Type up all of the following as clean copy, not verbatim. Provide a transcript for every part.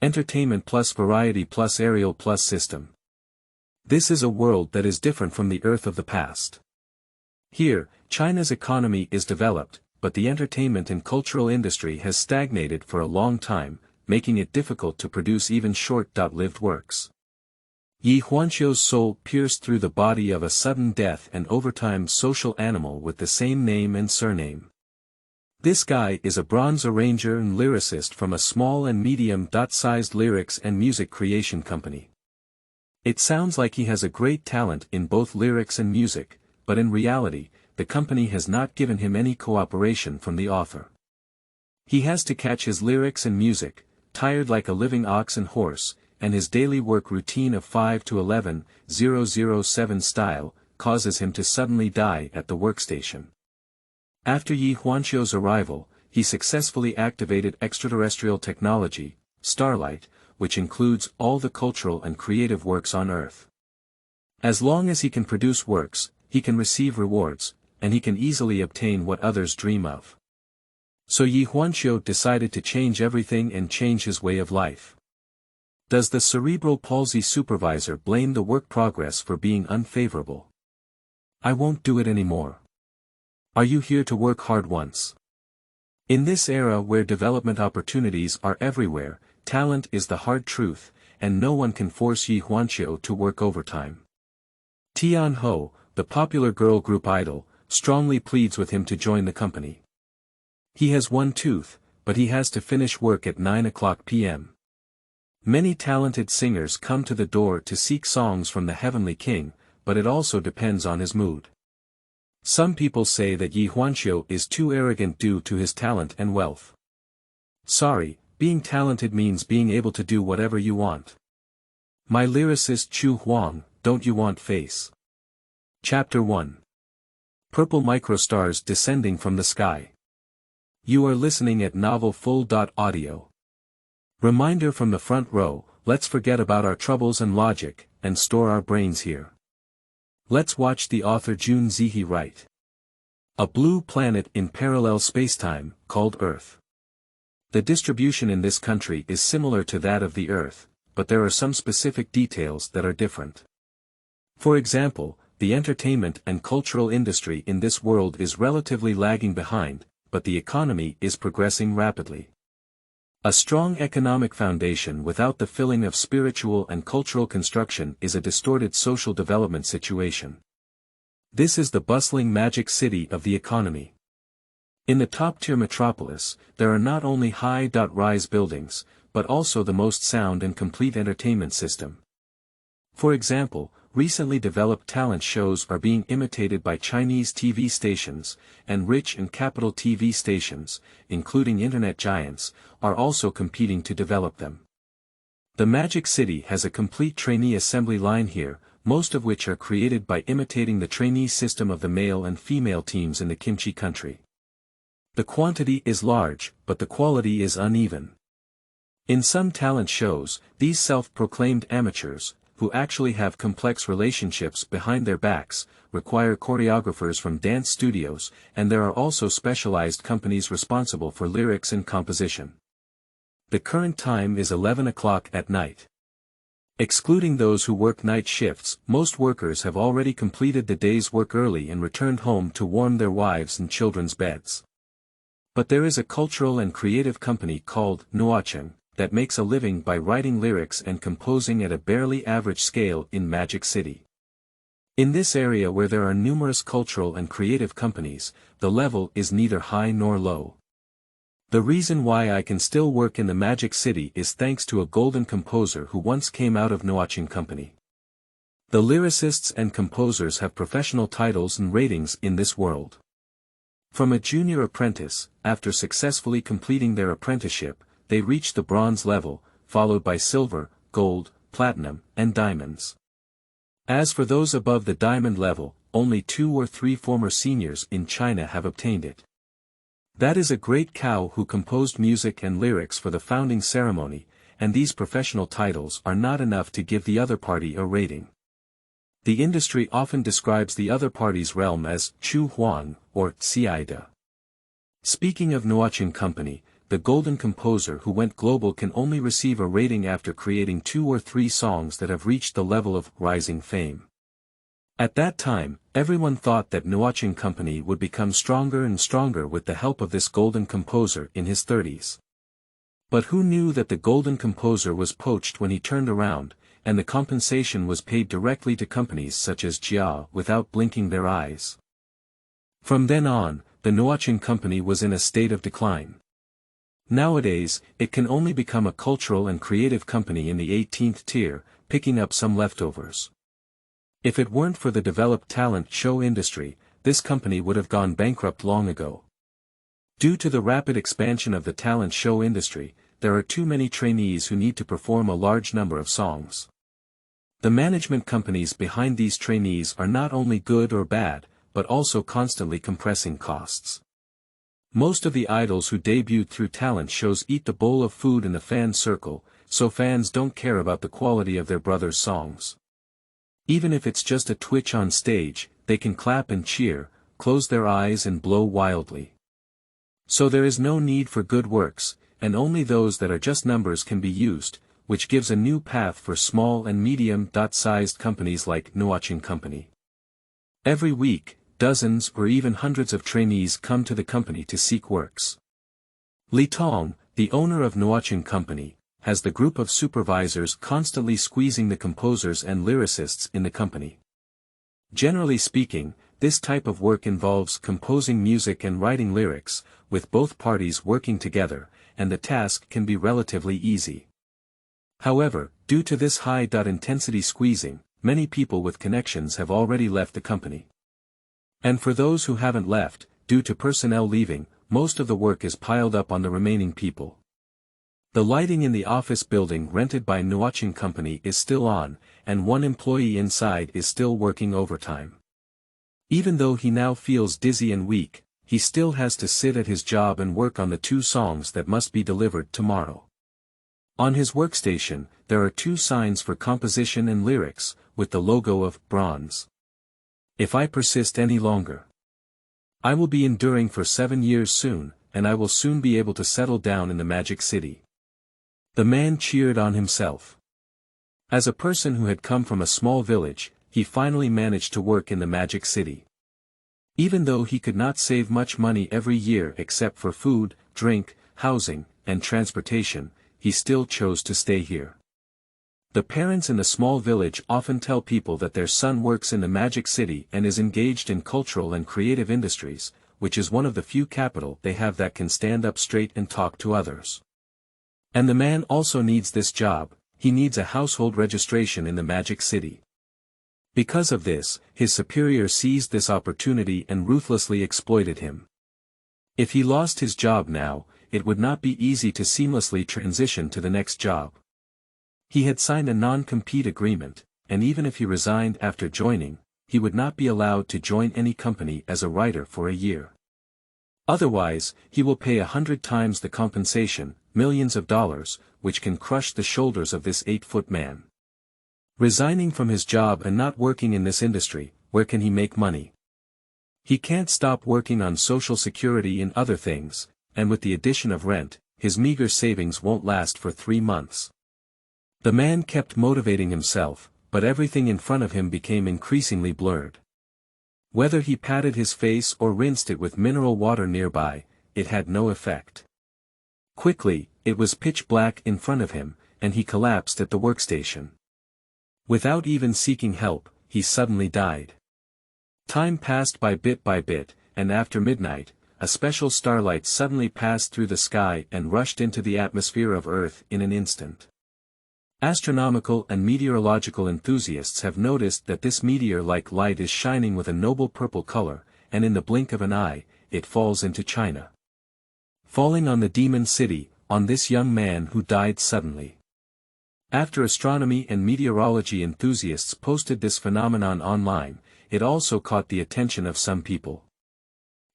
Entertainment+Variety+Aerial+System. This is a world that is different from the Earth of the past. Here, China's economy is developed, but the entertainment and cultural industry has stagnated for a long time, making it difficult to produce even short-lived works. Ye Huanqiu's soul pierced through the body of a sudden death and overtime social animal with the same name and surname. This guy is a bronze arranger and lyricist from a small and medium-sized lyrics and music creation company. It sounds like he has a great talent in both lyrics and music, but in reality, the company has not given him any cooperation from the author. He has to catch his lyrics and music, tired like a living ox and horse, and his daily work routine of 5 to 11:007 style, causes him to suddenly die at the workstation. After Ye Huanqiu's arrival, he successfully activated extraterrestrial technology, Starlight, which includes all the cultural and creative works on Earth. As long as he can produce works, he can receive rewards, and he can easily obtain what others dream of. So Ye Huanqiu decided to change everything and change his way of life. Does the cerebral palsy supervisor blame the work progress for being unfavorable? I won't do it anymore. Are you here to work hard once? In this era where development opportunities are everywhere, talent is the hard truth, and no one can force Ye Huanqiu to work overtime. Tianhou, the popular girl group idol, strongly pleads with him to join the company. He has one tooth, but he has to finish work at 9 p.m. Many talented singers come to the door to seek songs from the Heavenly King, but it also depends on his mood. Some people say that Ye Huanqiu is too arrogant due to his talent and wealth. Sorry, being talented means being able to do whatever you want. My lyricist Qu Huang, don't you want face? Chapter 1. Purple microstars descending from the sky. You are listening at novelfull.audio. Reminder from the front row, let's forget about our troubles and logic, and store our brains here. Let's watch the author Jun Zihe write. A blue planet in parallel spacetime, called Earth. The distribution in this country is similar to that of the Earth, but there are some specific details that are different. For example, the entertainment and cultural industry in this world is relatively lagging behind, but the economy is progressing rapidly. A strong economic foundation without the filling of spiritual and cultural construction is a distorted social development situation. This is the bustling magic city of the economy. In the top-tier metropolis, there are not only high-rise buildings, but also the most sound and complete entertainment system. For example, recently developed talent shows are being imitated by Chinese TV stations, and rich and capital TV stations, including internet giants, are also competing to develop them. The Magic City has a complete trainee assembly line here, most of which are created by imitating the trainee system of the male and female teams in the kimchi country. The quantity is large, but the quality is uneven. In some talent shows, these self-proclaimed amateurs, who actually have complex relationships behind their backs, require choreographers from dance studios, and there are also specialized companies responsible for lyrics and composition. The current time is 11 o'clock at night. Excluding those who work night shifts, most workers have already completed the day's work early and returned home to warm their wives' and children's beds. But there is a cultural and creative company called Noacheng, that makes a living by writing lyrics and composing at a barely average scale in Magic City. In this area where there are numerous cultural and creative companies, the level is neither high nor low. The reason why I can still work in the Magic City is thanks to a golden composer who once came out of Noacheng Company. The lyricists and composers have professional titles and ratings in this world. From a junior apprentice, after successfully completing their apprenticeship, they reach the bronze level, followed by silver, gold, platinum, and diamonds. As for those above the diamond level, only 2 or 3 former seniors in China have obtained it. That is a great cow who composed music and lyrics for the founding ceremony, and these professional titles are not enough to give the other party a rating. The industry often describes the other party's realm as Qu Huang, or Ciide. Speaking of Noacheng Company, the golden composer who went global can only receive a rating after creating 2 or 3 songs that have reached the level of rising fame. At that time, everyone thought that Ye Company would become stronger and stronger with the help of this golden composer in his 30s. But who knew that the golden composer was poached when he turned around, and the compensation was paid directly to companies such as Jia without blinking their eyes. From then on, the Ye Company was in a state of decline. Nowadays, it can only become a cultural and creative company in the 18th tier, picking up some leftovers. If it weren't for the developed talent show industry, this company would have gone bankrupt long ago. Due to the rapid expansion of the talent show industry, there are too many trainees who need to perform a large number of songs. The management companies behind these trainees are not only good or bad, but also constantly compressing costs. Most of the idols who debuted through talent shows eat the bowl of food in the fan circle, so fans don't care about the quality of their brothers' songs. Even if it's just a twitch on stage, they can clap and cheer, close their eyes and blow wildly. So there is no need for good works, and only those that are just numbers can be used, which gives a new path for small and medium-sized companies like Ye Company. Every week, dozens or even hundreds of trainees come to the company to seek works. Li Tong, the owner of Ye Company, has the group of supervisors constantly squeezing the composers and lyricists in the company. Generally speaking, this type of work involves composing music and writing lyrics, with both parties working together, and the task can be relatively easy. However, due to this high-intensity squeezing, many people with connections have already left the company. And for those who haven't left, due to personnel leaving, most of the work is piled up on the remaining people. The lighting in the office building rented by Ye Company is still on, and one employee inside is still working overtime. Even though he now feels dizzy and weak, he still has to sit at his job and work on the 2 songs that must be delivered tomorrow. On his workstation, there are 2 signs for composition and lyrics, with the logo of bronze. If I persist any longer, I will be enduring for 7 years soon, and I will soon be able to settle down in the Magic City. The man cheered on himself. As a person who had come from a small village, he finally managed to work in the Magic City. Even though he could not save much money every year except for food, drink, housing, and transportation, he still chose to stay here. The parents in the small village often tell people that their son works in the Magic City and is engaged in cultural and creative industries, which is one of the few capital they have that can stand up straight and talk to others. And the man also needs this job, he needs a household registration in the Magic City. Because of this, his superior seized this opportunity and ruthlessly exploited him. If he lost his job now, it would not be easy to seamlessly transition to the next job. He had signed a non-compete agreement, and even if he resigned after joining, he would not be allowed to join any company as a writer for a year. Otherwise, he will pay 100 times the compensation, millions of dollars, which can crush the shoulders of this 8-foot man. Resigning from his job and not working in this industry, where can he make money? He can't stop working on social security and other things, and with the addition of rent, his meager savings won't last for 3 months. The man kept motivating himself, but everything in front of him became increasingly blurred. Whether he patted his face or rinsed it with mineral water nearby, it had no effect. Quickly, it was pitch black in front of him, and he collapsed at the workstation. Without even seeking help, he suddenly died. Time passed by bit, and after midnight, a special starlight suddenly passed through the sky and rushed into the atmosphere of Earth in an instant. Astronomical and meteorological enthusiasts have noticed that this meteor-like light is shining with a noble purple color, and in the blink of an eye, it falls into China. Falling on the demon city, on this young man who died suddenly. After astronomy and meteorology enthusiasts posted this phenomenon online, it also caught the attention of some people.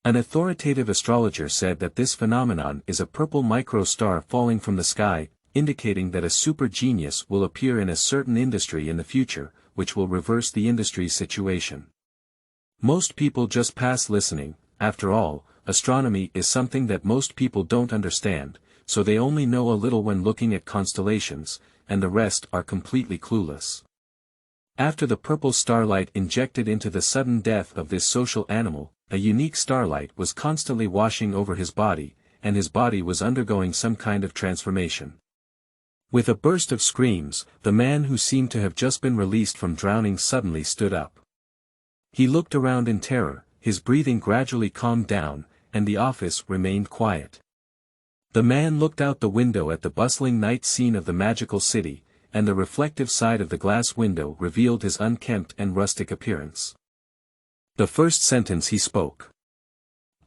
An authoritative astrologer said that this phenomenon is a purple microstar falling from the sky, indicating that a super genius will appear in a certain industry in the future, which will reverse the industry's situation. Most people just pass listening, after all, astronomy is something that most people don't understand, so they only know a little when looking at constellations, and the rest are completely clueless. After the purple starlight injected into the sudden death of this social animal, a unique starlight was constantly washing over his body, and his body was undergoing some kind of transformation. With a burst of screams, the man who seemed to have just been released from drowning suddenly stood up. He looked around in terror, his breathing gradually calmed down, and the office remained quiet. The man looked out the window at the bustling night scene of the magical city, and the reflective side of the glass window revealed his unkempt and rustic appearance. The first sentence he spoke.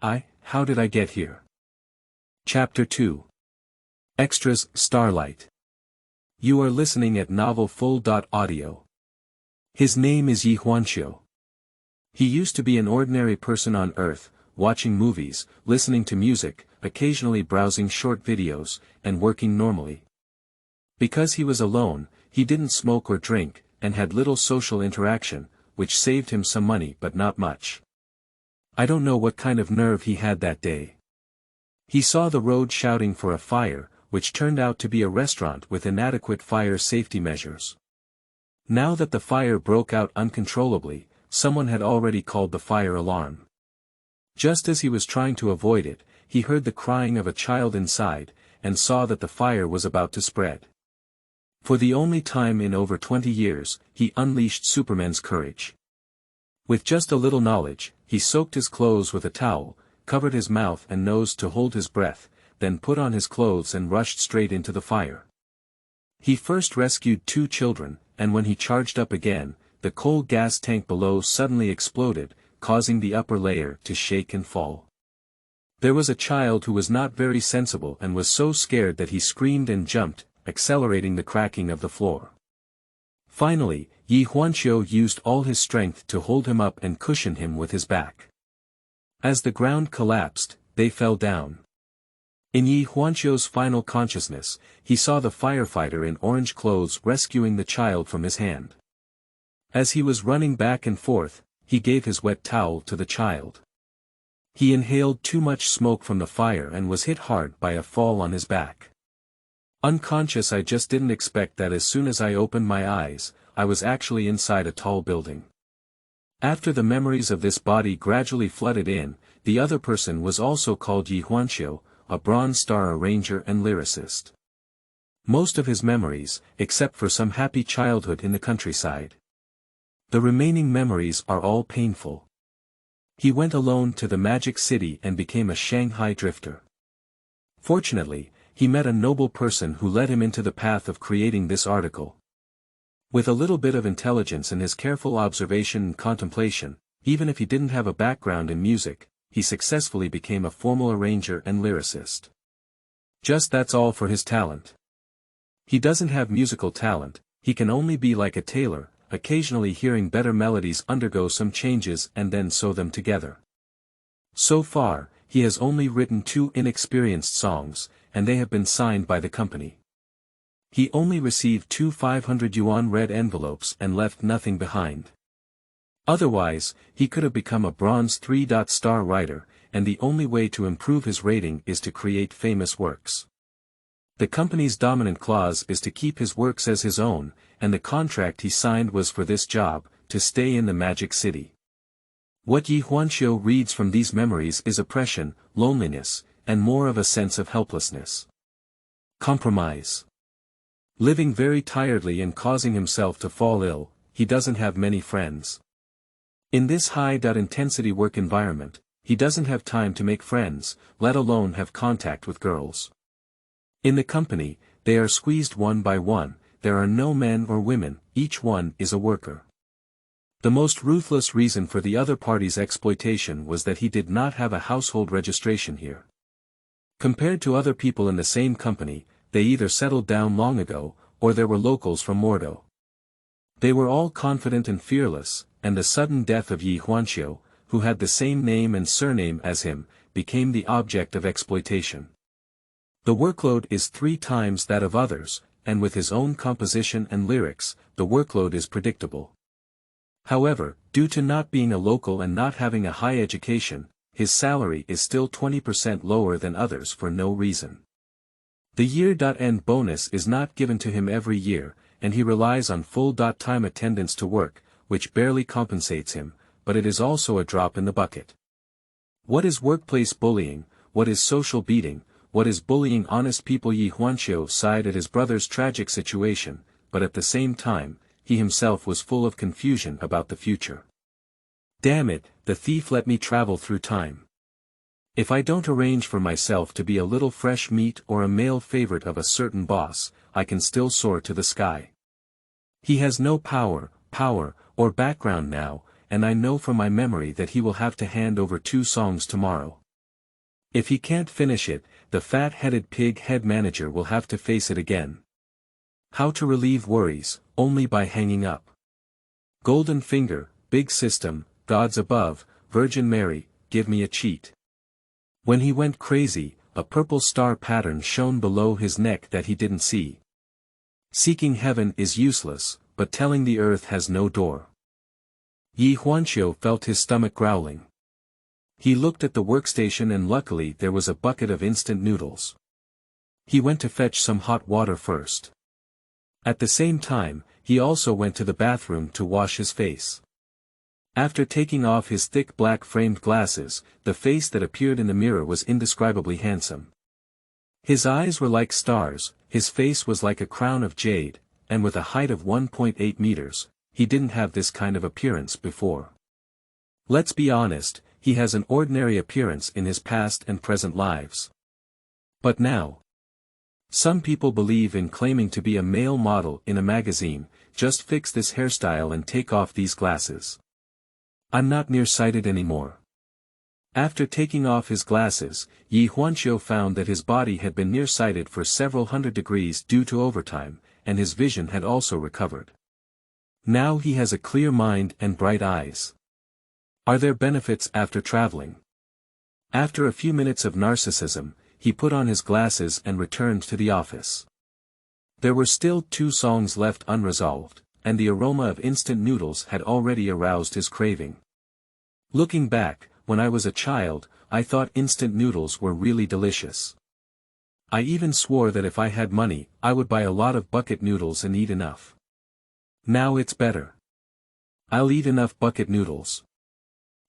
How did I get here? Chapter 2. Extras, Starlight. You are listening at Novel Full.Audio. His name is Ye Huanqiu. He used to be an ordinary person on Earth, watching movies, listening to music, occasionally browsing short videos, and working normally. Because he was alone, he didn't smoke or drink, and had little social interaction, which saved him some money but not much. I don't know what kind of nerve he had that day. He saw the road shouting for a fire, which turned out to be a restaurant with inadequate fire safety measures. Now that the fire broke out uncontrollably, someone had already called the fire alarm. Just as he was trying to avoid it, he heard the crying of a child inside, and saw that the fire was about to spread. For the only time in over 20 years, he unleashed Superman's courage. With just a little knowledge, he soaked his clothes with a towel, covered his mouth and nose to hold his breath, then put on his clothes and rushed straight into the fire. He first rescued 2 children, and when he charged up again, the coal gas tank below suddenly exploded, causing the upper layer to shake and fall. There was a child who was not very sensible and was so scared that he screamed and jumped, accelerating the cracking of the floor. Finally, Ye Huanqiu used all his strength to hold him up and cushion him with his back. As the ground collapsed, they fell down. In Ye Huanqiu's final consciousness, he saw the firefighter in orange clothes rescuing the child from his hand. As he was running back and forth, he gave his wet towel to the child. He inhaled too much smoke from the fire and was hit hard by a fall on his back. Unconscious, I just didn't expect that as soon as I opened my eyes, I was actually inside a tall building. After the memories of this body gradually flooded in, the other person was also called Ye Huanqiu, a Bronze Star arranger and lyricist. Most of his memories, except for some happy childhood in the countryside. The remaining memories are all painful. He went alone to the magic city and became a Shanghai drifter. Fortunately, he met a noble person who led him into the path of creating this article. With a little bit of intelligence and his careful observation and contemplation, even if he didn't have a background in music, he successfully became a formal arranger and lyricist. Just that's all for his talent. He doesn't have musical talent, he can only be like a tailor, occasionally hearing better melodies undergo some changes and then sew them together. So far, he has only written 2 inexperienced songs, and they have been signed by the company. He only received 2 500 yuan red envelopes and left nothing behind. Otherwise, he could have become a bronze 3-star writer, and the only way to improve his rating is to create famous works. The company's dominant clause is to keep his works as his own, and the contract he signed was for this job, to stay in the Magic City. What Ye Huanqiu reads from these memories is oppression, loneliness, and more of a sense of helplessness. Compromise. Living very tiredly and causing himself to fall ill, he doesn't have many friends. In this high-intensity work environment, he doesn't have time to make friends, let alone have contact with girls. In the company, they are squeezed one by one, there are no men or women, each one is a worker. The most ruthless reason for the other party's exploitation was that he did not have a household registration here. Compared to other people in the same company, they either settled down long ago, or there were locals from Mordo. They were all confident and fearless, and the sudden death of Ye Huanqiu, who had the same name and surname as him, became the object of exploitation. The workload is 3 times that of others, and with his own composition and lyrics, the workload is predictable. However, due to not being a local and not having a high education, his salary is still 20% lower than others for no reason. The year.end bonus is not given to him every year, and he relies on full-time attendance to work, which barely compensates him, but it is also a drop in the bucket. What is workplace bullying? What is social beating? What is bullying honest people? Ye Huanqiu sighed at his brother's tragic situation, but at the same time, he himself was full of confusion about the future. Damn it, the thief let me travel through time. If I don't arrange for myself to be a little fresh meat or a male favorite of a certain boss, I can still soar to the sky. He has no power, or background now, and I know from my memory that he will have to hand over 2 songs tomorrow. If he can't finish it, the fat-headed pig-head manager will have to face it again. How to relieve worries? Only by hanging up. Golden finger, big system, gods above, Virgin Mary, give me a cheat. When he went crazy, a purple star pattern shone below his neck that he didn't see. Seeking heaven is useless, but telling the earth has no door. Ye Huanqiu felt his stomach growling. He looked at the workstation and luckily there was a bucket of instant noodles. He went to fetch some hot water first. At the same time, he also went to the bathroom to wash his face. After taking off his thick black framed glasses, the face that appeared in the mirror was indescribably handsome. His eyes were like stars, his face was like a crown of jade, and with a height of 1.8 meters, he didn't have this kind of appearance before. Let's be honest, he has an ordinary appearance in his past and present lives. But now, some people believe in claiming to be a male model in a magazine. Just fix this hairstyle and take off these glasses. I'm not nearsighted anymore. After taking off his glasses, Ye Huanqiu found that his body had been nearsighted for several hundred degrees due to overtime, and his vision had also recovered. Now he has a clear mind and bright eyes. Are there benefits after traveling? After a few minutes of narcissism, he put on his glasses and returned to the office. There were still 2 songs left unresolved, and the aroma of instant noodles had already aroused his craving. Looking back, when I was a child, I thought instant noodles were really delicious. I even swore that if I had money, I would buy a lot of bucket noodles and eat enough. Now it's better. I'll eat enough bucket noodles.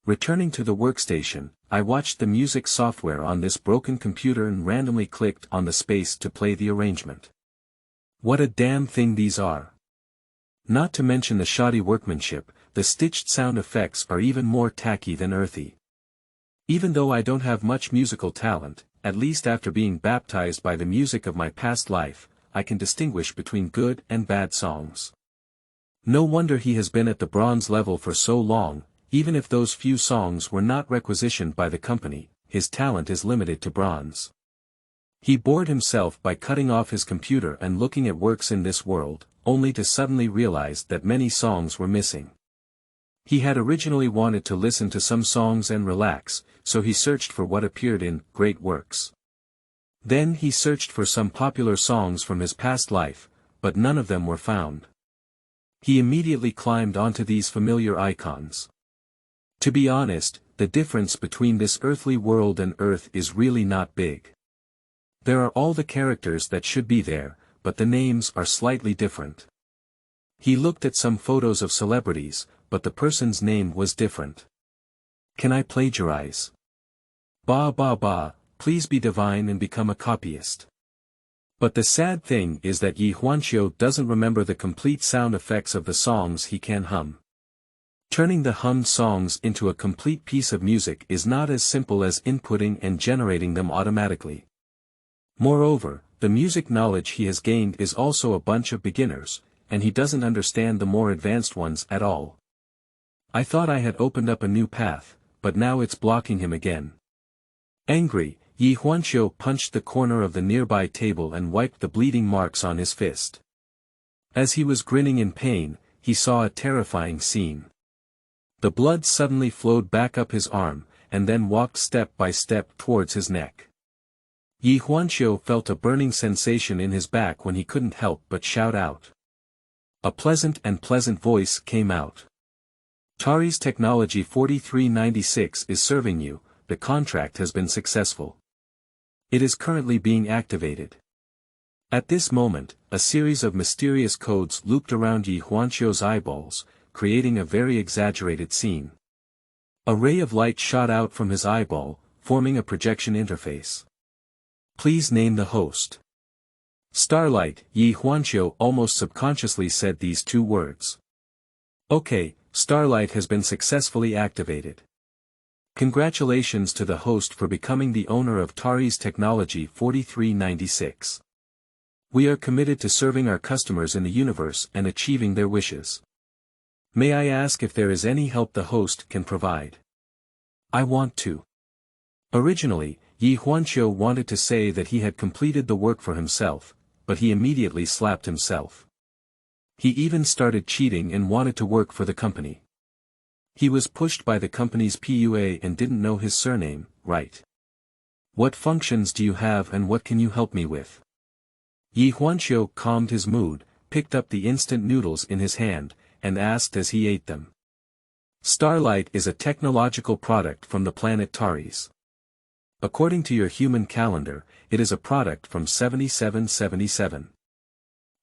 Returning to the workstation, I watched the music software on this broken computer and randomly clicked on the space to play the arrangement. What a damn thing these are. Not to mention the shoddy workmanship, the stitched sound effects are even more tacky than earthy. Even though I don't have much musical talent, at least after being baptized by the music of my past life, I can distinguish between good and bad songs. No wonder he has been at the bronze level for so long. Even if those few songs were not requisitioned by the company, his talent is limited to bronze. He bored himself by cutting off his computer and looking at works in this world, only to suddenly realize that many songs were missing. He had originally wanted to listen to some songs and relax, so he searched for what appeared in Great Works. Then he searched for some popular songs from his past life, but none of them were found. He immediately climbed onto these familiar icons. To be honest, the difference between this earthly world and Earth is really not big. There are all the characters that should be there, but the names are slightly different. He looked at some photos of celebrities, but the person's name was different. Can I plagiarize? Please be divine and become a copyist. But the sad thing is that Ye Huanqiu doesn't remember the complete sound effects of the songs he can hum. Turning the hummed songs into a complete piece of music is not as simple as inputting and generating them automatically. Moreover, the music knowledge he has gained is also a bunch of beginners, and he doesn't understand the more advanced ones at all. I thought I had opened up a new path, but now it's blocking him again. Angry, Ye Huanqiu punched the corner of the nearby table and wiped the bleeding marks on his fist. As he was grinning in pain, he saw a terrifying scene. The blood suddenly flowed back up his arm, and then walked step by step towards his neck. Ye Huanqiu felt a burning sensation in his back when he couldn't help but shout out. A pleasant voice came out. Tari's Technology 4396 is serving you, the contract has been successful. It is currently being activated. At this moment, a series of mysterious codes looped around Ye Huanqiu's eyeballs, creating a very exaggerated scene. A ray of light shot out from his eyeball, forming a projection interface. Please name the host. Starlight. Ye Huanqiu almost subconsciously said these two words. Okay, Starlight has been successfully activated. Congratulations to the host for becoming the owner of Tari's Technology 4396. We are committed to serving our customers in the universe and achieving their wishes. May I ask if there is any help the host can provide? I want to. Originally, Ye Huanqiu wanted to say that he had completed the work for himself, but he immediately slapped himself. He even started cheating and wanted to work for the company. He was pushed by the company's PUA and didn't know his surname, right? What functions do you have and what can you help me with? Ye Huanqiu calmed his mood, picked up the instant noodles in his hand, and asked as he ate them. Starlight is a technological product from the planet Taris. According to your human calendar, it is a product from 7777.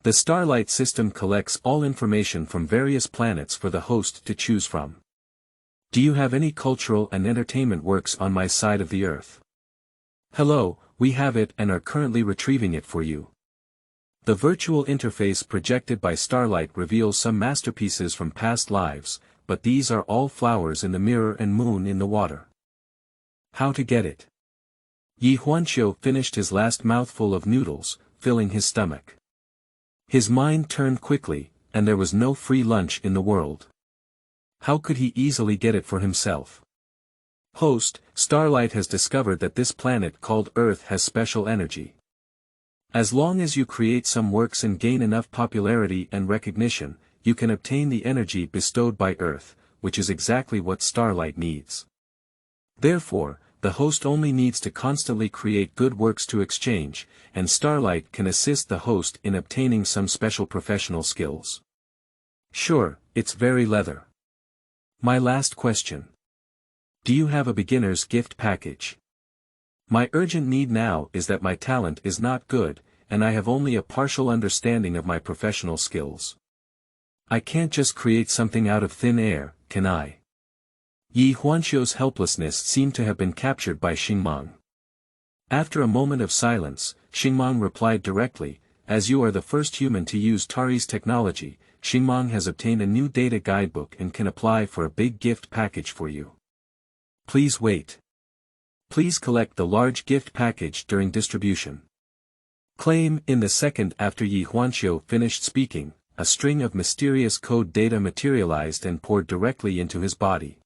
The Starlight system collects all information from various planets for the host to choose from. Do you have any cultural and entertainment works on my side of the earth? Hello, we have it and are currently retrieving it for you. The virtual interface projected by Starlight reveals some masterpieces from past lives, but these are all flowers in the mirror and moon in the water. How to get it? Ye Huanqiu finished his last mouthful of noodles, filling his stomach. His mind turned quickly, and there was no free lunch in the world. How could he easily get it for himself? Host, Starlight has discovered that this planet called Earth has special energy. As long as you create some works and gain enough popularity and recognition, you can obtain the energy bestowed by Earth, which is exactly what Starlight needs. Therefore, the host only needs to constantly create good works to exchange, and Starlight can assist the host in obtaining some special professional skills. Sure, it's very leather. My last question. Do you have a beginner's gift package? My urgent need now is that my talent is not good, and I have only a partial understanding of my professional skills. I can't just create something out of thin air, can I? Ye Huanqiu's helplessness seemed to have been captured by Xingmang. After a moment of silence, Xingmang replied directly, as you are the first human to use Tari's technology, Xingmang has obtained a new data guidebook and can apply for a big gift package for you. Please wait. Please collect the large gift package during distribution. Claim. In the second after Ye Huanqiu finished speaking, a string of mysterious code data materialized and poured directly into his body.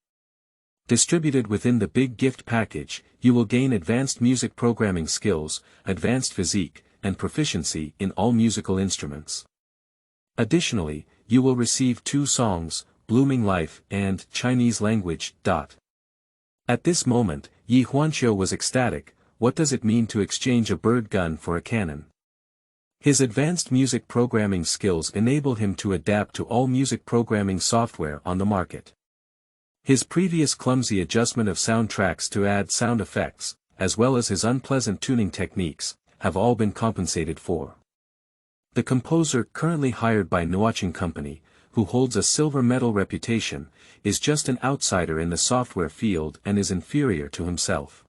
Distributed within the big gift package, you will gain advanced music programming skills, advanced physique, and proficiency in all musical instruments. Additionally, you will receive 2 songs, Blooming Life and Chinese Language. At this moment, Ye Huanqiu was ecstatic. What does it mean to exchange a bird gun for a cannon? His advanced music programming skills enable him to adapt to all music programming software on the market. His previous clumsy adjustment of soundtracks to add sound effects, as well as his unpleasant tuning techniques, have all been compensated for. The composer currently hired by Nwaching Company, who holds a silver medal reputation, is just an outsider in the software field and is inferior to himself.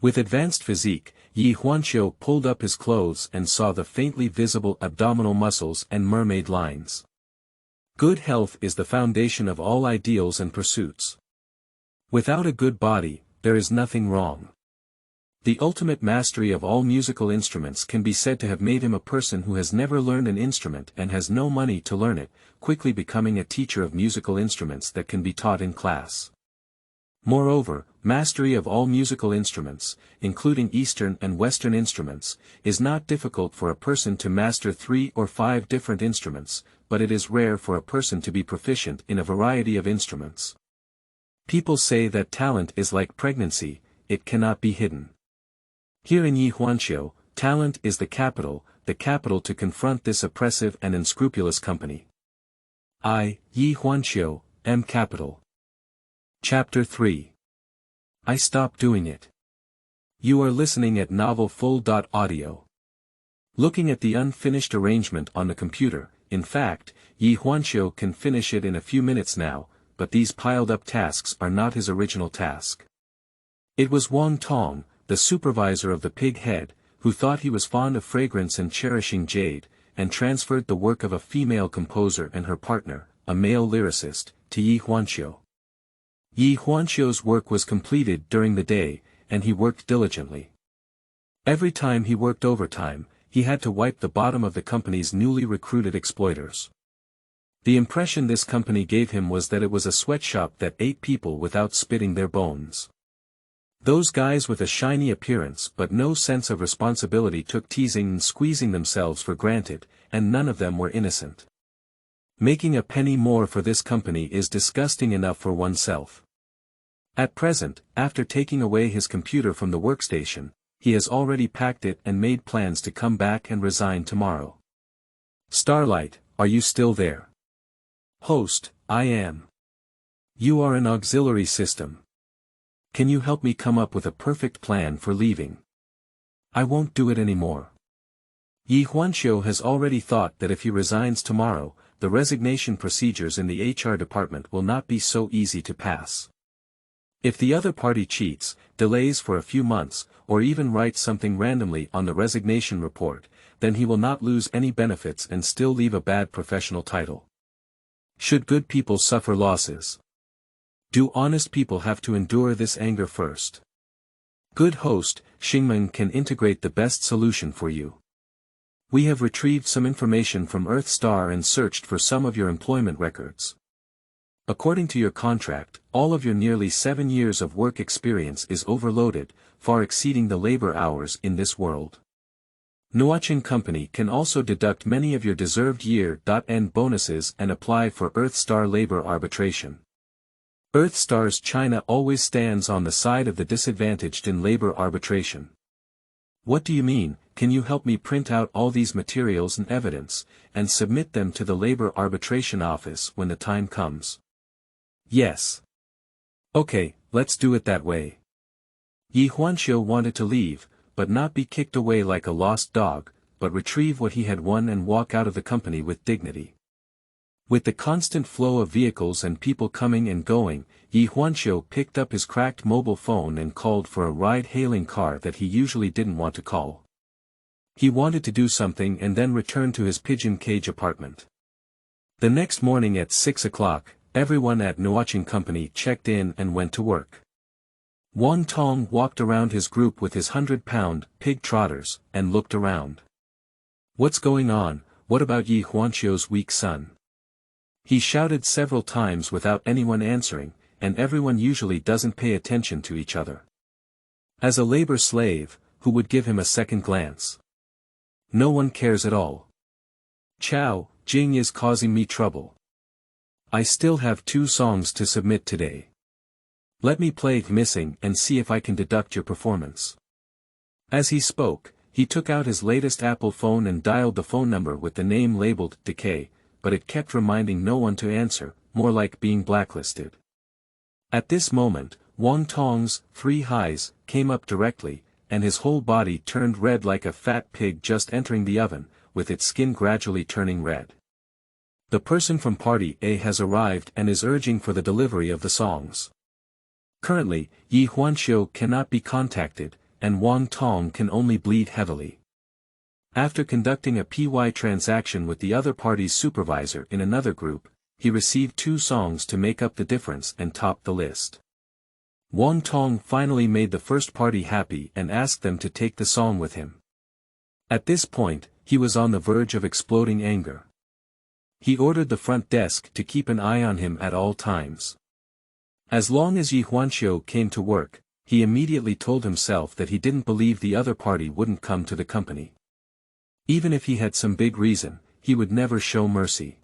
With advanced physique, Ye Huanqiu pulled up his clothes and saw the faintly visible abdominal muscles and mermaid lines. Good health is the foundation of all ideals and pursuits. Without a good body, there is nothing wrong. The ultimate mastery of all musical instruments can be said to have made him a person who has never learned an instrument and has no money to learn it, quickly becoming a teacher of musical instruments that can be taught in class. Moreover, mastery of all musical instruments, including Eastern and Western instruments, is not difficult for a person to master 3 or 5 different instruments, but it is rare for a person to be proficient in a variety of instruments. People say that talent is like pregnancy, it cannot be hidden. Here in Ye Huanqiu, talent is the capital to confront this oppressive and unscrupulous company. I, Ye Huanqiu, am capital. Chapter 3. I stopped doing it. You are listening at novel full.audio. Looking at the unfinished arrangement on the computer, in fact, Ye Huanqiu can finish it in a few minutes now, but these piled-up tasks are not his original task. It was Wang Tong, the supervisor of the Pig Head, who thought he was fond of fragrance and cherishing jade, and transferred the work of a female composer and her partner, a male lyricist, to Ye Huanqiu. Ye Huanqiu's work was completed during the day, and he worked diligently. Every time he worked overtime, he had to wipe the bottom of the company's newly recruited exploiters. The impression this company gave him was that it was a sweatshop that ate people without spitting their bones. Those guys with a shiny appearance but no sense of responsibility took teasing and squeezing themselves for granted, and none of them were innocent. Making a penny more for this company is disgusting enough for oneself. At present, after taking away his computer from the workstation, he has already packed it and made plans to come back and resign tomorrow. Starlight, are you still there? Host, I am. You are an auxiliary system. Can you help me come up with a perfect plan for leaving? I won't do it anymore. Ye Huanqiu has already thought that if he resigns tomorrow, the resignation procedures in the HR department will not be so easy to pass. If the other party cheats, delays for a few months, or even writes something randomly on the resignation report, then he will not lose any benefits and still leave a bad professional title. Should good people suffer losses? Do honest people have to endure this anger first? Good host, Xingmen can integrate the best solution for you. We have retrieved some information from Earth-Star and searched for some of your employment records. According to your contract, all of your nearly 7 years of work experience is overloaded, far exceeding the labor hours in this world. Nuacheng Company can also deduct many of your deserved year-end bonuses and apply for Earth-Star labor arbitration. Earth-Star's China always stands on the side of the disadvantaged in labor arbitration. What do you mean? Can you help me print out all these materials and evidence, and submit them to the labor arbitration office when the time comes? Yes. Okay, let's do it that way. Ye Huanqiu wanted to leave, but not be kicked away like a lost dog, but retrieve what he had won and walk out of the company with dignity. With the constant flow of vehicles and people coming and going, Ye Huanqiu picked up his cracked mobile phone and called for a ride-hailing car that he usually didn't want to call. He wanted to do something and then return to his pigeon cage apartment. The next morning at 6 o'clock, everyone at Nuacheng Company checked in and went to work. Wang Tong walked around his group with his 100-pound pig trotters, and looked around. What's going on? What about Ye Huanqiu's weak son? He shouted several times without anyone answering, and everyone usually doesn't pay attention to each other. As a labor slave, who would give him a second glance? No one cares at all. Chao, Jing is causing me trouble. I still have 2 songs to submit today. Let me play Missing and see if I can deduct your performance. As he spoke, he took out his latest Apple phone and dialed the phone number with the name labeled Decay, but it kept reminding no one to answer, more like being blacklisted. At this moment, Wang Tong's 3 highs came up directly, and his whole body turned red like a fat pig just entering the oven, with its skin gradually turning red. The person from Party A has arrived and is urging for the delivery of the songs. Currently, Ye Huanqiu cannot be contacted, and Wang Tong can only bleed heavily. After conducting a PY transaction with the other party's supervisor in another group, he received 2 songs to make up the difference and topped the list. Wang Tong finally made the first party happy and asked them to take the song with him. At this point, he was on the verge of exploding anger. He ordered the front desk to keep an eye on him at all times. As long as Ye Huanqiu came to work, he immediately told himself that he didn't believe the other party wouldn't come to the company. Even if he had some big reason, he would never show mercy.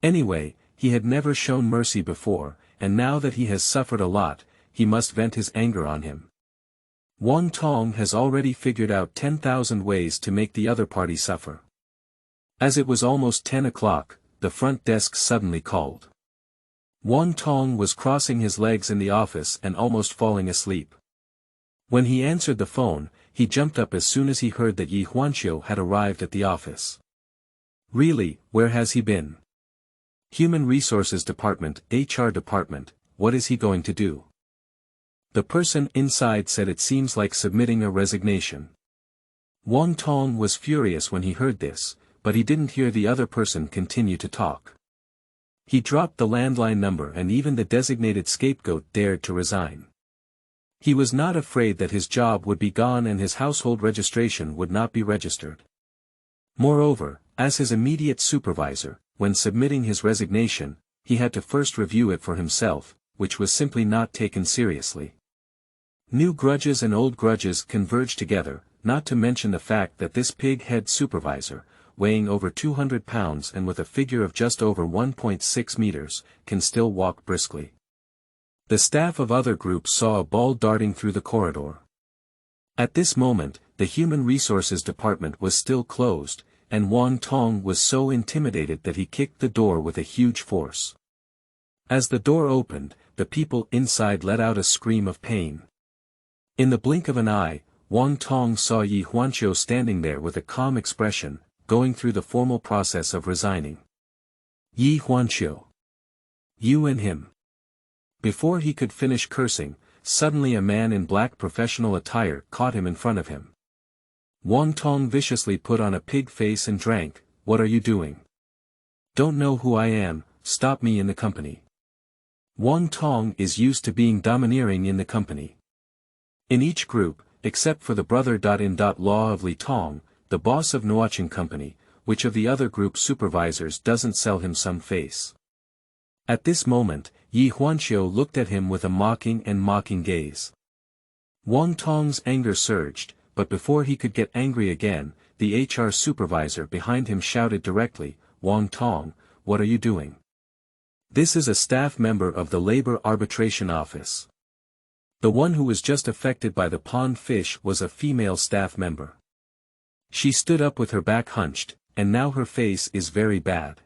Anyway, he had never shown mercy before, and now that he has suffered a lot, he must vent his anger on him. Wang Tong has already figured out 10,000 ways to make the other party suffer. As it was almost 10 o'clock, the front desk suddenly called. Wang Tong was crossing his legs in the office and almost falling asleep. When he answered the phone, he jumped up as soon as he heard that Ye Huanqiu had arrived at the office. Really, where has he been? Human Resources Department, HR Department, what is he going to do? The person inside said it seems like submitting a resignation. Wang Tong was furious when he heard this, but he didn't hear the other person continue to talk. He dropped the landline number and even the designated scapegoat dared to resign. He was not afraid that his job would be gone and his household registration would not be registered. Moreover, as his immediate supervisor, when submitting his resignation, he had to first review it for himself, which was simply not taken seriously. New grudges and old grudges converged together, not to mention the fact that this pig-head supervisor, weighing over 200 pounds and with a figure of just over 1.6 meters, can still walk briskly. The staff of other groups saw a ball darting through the corridor. At this moment, the Human Resources Department was still closed, and Wang Tong was so intimidated that he kicked the door with a huge force. As the door opened, the people inside let out a scream of pain. In the blink of an eye, Wang Tong saw Ye Huanqiu standing there with a calm expression, going through the formal process of resigning. Ye Huanqiu. You and him. Before he could finish cursing, suddenly a man in black professional attire caught him in front of him. Wang Tong viciously put on a pig face and drank. What are you doing? Don't know who I am, stop me in the company. Wang Tong is used to being domineering in the company. In each group, except for the brother-in-law of Li Tong, the boss of Nuocheng Company, which of the other group supervisors doesn't sell him some face. At this moment, Ye Huanqiu looked at him with a mocking gaze. Wang Tong's anger surged, but before he could get angry again, the HR supervisor behind him shouted directly, Wang Tong, what are you doing? This is a staff member of the Labor Arbitration Office. The one who was just affected by the pond fish was a female staff member. She stood up with her back hunched, and now her face is very bad.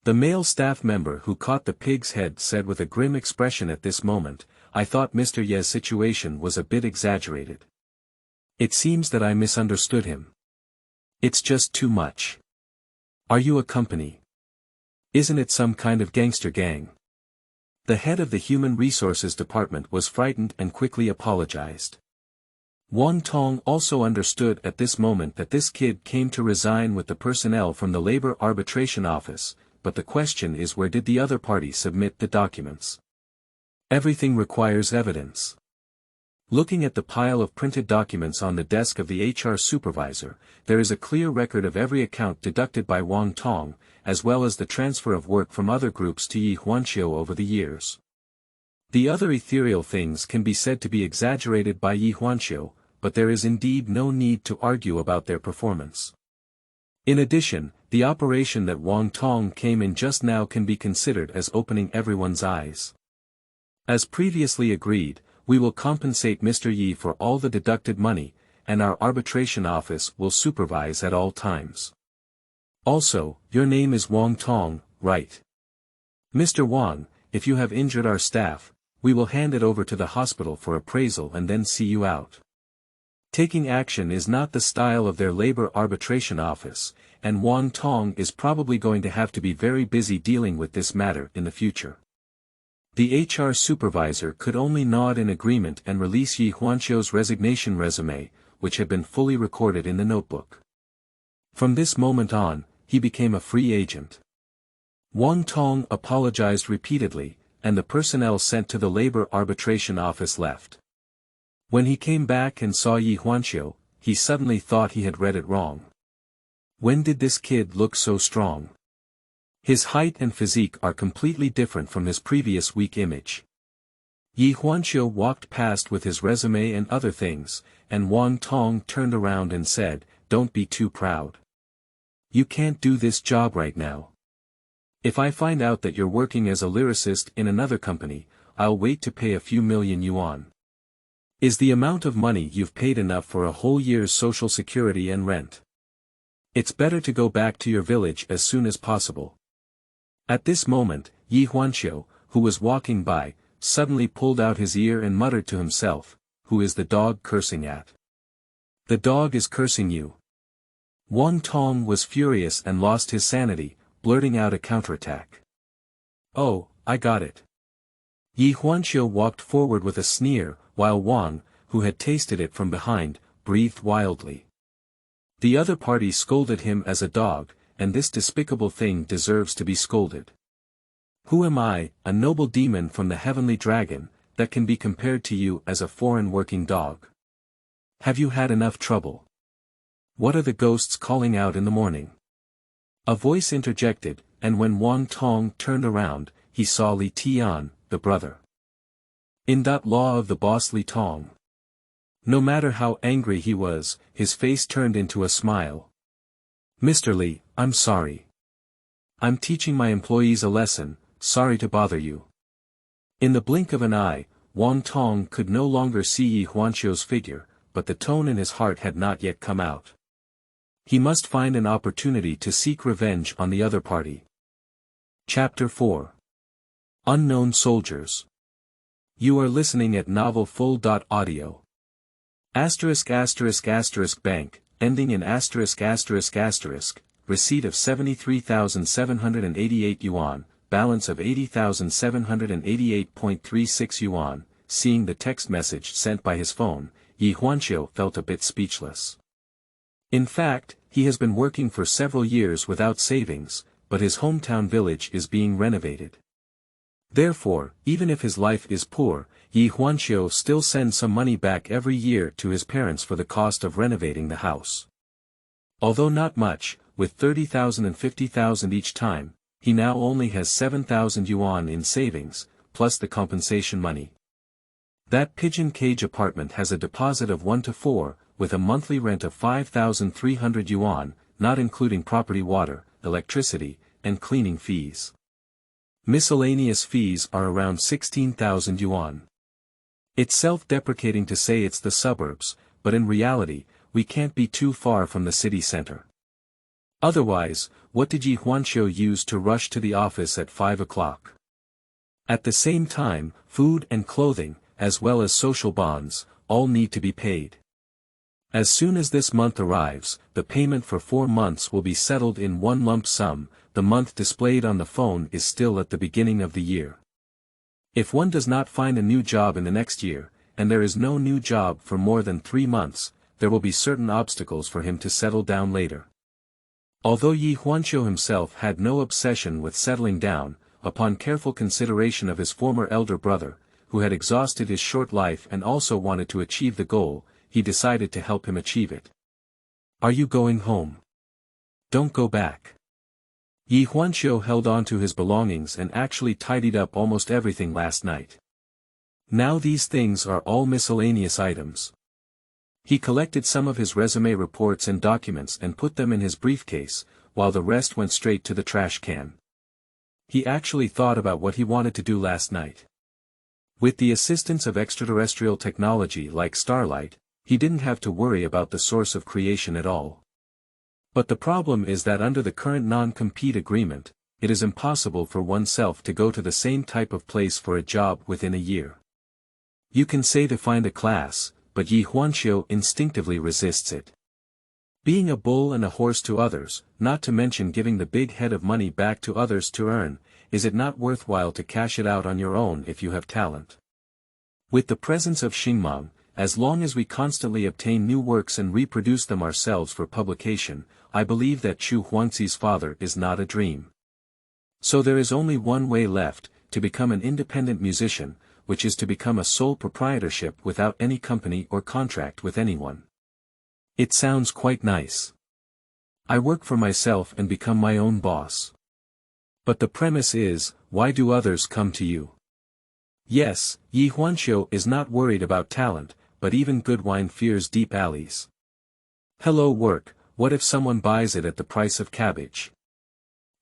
The male staff member who caught the pig's head said with a grim expression at this moment, I thought Mr. Ye's situation was a bit exaggerated. It seems that I misunderstood him. It's just too much. Are you a company? Isn't it some kind of gangster gang? The head of the Human Resources Department was frightened and quickly apologized. Wang Tong also understood at this moment that this kid came to resign with the personnel from the Labor Arbitration Office, but the question is where did the other party submit the documents? Everything requires evidence. Looking at the pile of printed documents on the desk of the HR supervisor, there is a clear record of every account deducted by Wang Tong, as well as the transfer of work from other groups to Ye Huanqiu over the years. The other ethereal things can be said to be exaggerated by Ye Huanqiu, but there is indeed no need to argue about their performance. In addition, the operation that Wang Tong came in just now can be considered as opening everyone's eyes. As previously agreed, we will compensate Mr. Ye for all the deducted money, and our arbitration office will supervise at all times. Also, your name is Wang Tong, right? Mr. Wang, if you have injured our staff, we will hand it over to the hospital for appraisal and then see you out. Taking action is not the style of their labor arbitration office, and Wang Tong is probably going to have to be very busy dealing with this matter in the future. The HR supervisor could only nod in agreement and release Ye Huanqiu's resignation resume, which had been fully recorded in the notebook. From this moment on, he became a free agent. Wang Tong apologized repeatedly, and the personnel sent to the labor arbitration office left. When he came back and saw Ye Huanqiu, he suddenly thought he had read it wrong. When did this kid look so strong? His height and physique are completely different from his previous weak image. Ye Huanqiu walked past with his resume and other things, and Wang Tong turned around and said, Don't be too proud. You can't do this job right now. If I find out that you're working as a lyricist in another company, I'll wait to pay a few million yuan. Is the amount of money you've paid enough for a whole year's social security and rent? It's better to go back to your village as soon as possible. At this moment, Ye Huanqiu, who was walking by, suddenly pulled out his ear and muttered to himself, "Who is the dog cursing at? The dog is cursing you." Wang Tong was furious and lost his sanity, blurting out a counterattack. "Oh, I got it." Ye Huanqiu walked forward with a sneer, while Wang, who had tasted it from behind, breathed wildly. The other party scolded him as a dog, and this despicable thing deserves to be scolded. Who am I, a noble demon from the heavenly dragon, that can be compared to you as a foreign working dog? Have you had enough trouble? What are the ghosts calling out in the morning? A voice interjected, and when Wang Tong turned around, he saw Li Tian, the brother. In that law of the boss Li Tong. No matter how angry he was, his face turned into a smile. "Mr. Li, I'm sorry. I'm teaching my employees a lesson, sorry to bother you." In the blink of an eye, Wang Tong could no longer see Ye Huanqiu's figure, but the tone in his heart had not yet come out. He must find an opportunity to seek revenge on the other party. Chapter 4. Unknown Soldiers. You are listening at novelfull.audio. ***** bank, ending in *****, receipt of 73,788 yuan, balance of 80,788.36 yuan. Seeing the text message sent by his phone, Ye Huanqiu felt a bit speechless. In fact, he has been working for several years without savings, but his hometown village is being renovated. Therefore, even if his life is poor, Ye Huanqiu still sends some money back every year to his parents for the cost of renovating the house. Although not much, with 30,000 and 50,000 each time, he now only has 7,000 yuan in savings, plus the compensation money. That pigeon cage apartment has a deposit of 1 to 4, with a monthly rent of 5,300 yuan, not including property water, electricity, and cleaning fees. Miscellaneous fees are around 16,000 yuan. It's self-deprecating to say it's the suburbs, but in reality, we can't be too far from the city center. Otherwise, what did Ye Huanqiu use to rush to the office at 5 o'clock? At the same time, food and clothing, as well as social bonds, all need to be paid. As soon as this month arrives, the payment for 4 months will be settled in one lump sum. The month displayed on the phone is still at the beginning of the year. If one does not find a new job in the next year, and there is no new job for more than 3 months, there will be certain obstacles for him to settle down later. Although Ye Huanqiu himself had no obsession with settling down, upon careful consideration of his former elder brother, who had exhausted his short life and also wanted to achieve the goal, he decided to help him achieve it. "Are you going home? Don't go back." Ye Huanqiu held on to his belongings and actually tidied up almost everything last night. Now these things are all miscellaneous items. He collected some of his resume reports and documents and put them in his briefcase, while the rest went straight to the trash can. He actually thought about what he wanted to do last night. With the assistance of extraterrestrial technology like Starlight, he didn't have to worry about the source of creation at all. But the problem is that under the current non-compete agreement, it is impossible for oneself to go to the same type of place for a job within a year. You can say to find a class, but Ye Huanqiu instinctively resists it. Being a bull and a horse to others, not to mention giving the big head of money back to others to earn, is it not worthwhile to cash it out on your own if you have talent? With the presence of Xingmang, as long as we constantly obtain new works and reproduce them ourselves for publication, I believe that Qu Huang's father is not a dream. So there is only one way left, to become an independent musician, which is to become a sole proprietorship without any company or contract with anyone. It sounds quite nice. I work for myself and become my own boss. But the premise is, why do others come to you? Yes, Ye Huanqiu is not worried about talent, but even good wine fears deep alleys. Hello work, what if someone buys it at the price of cabbage?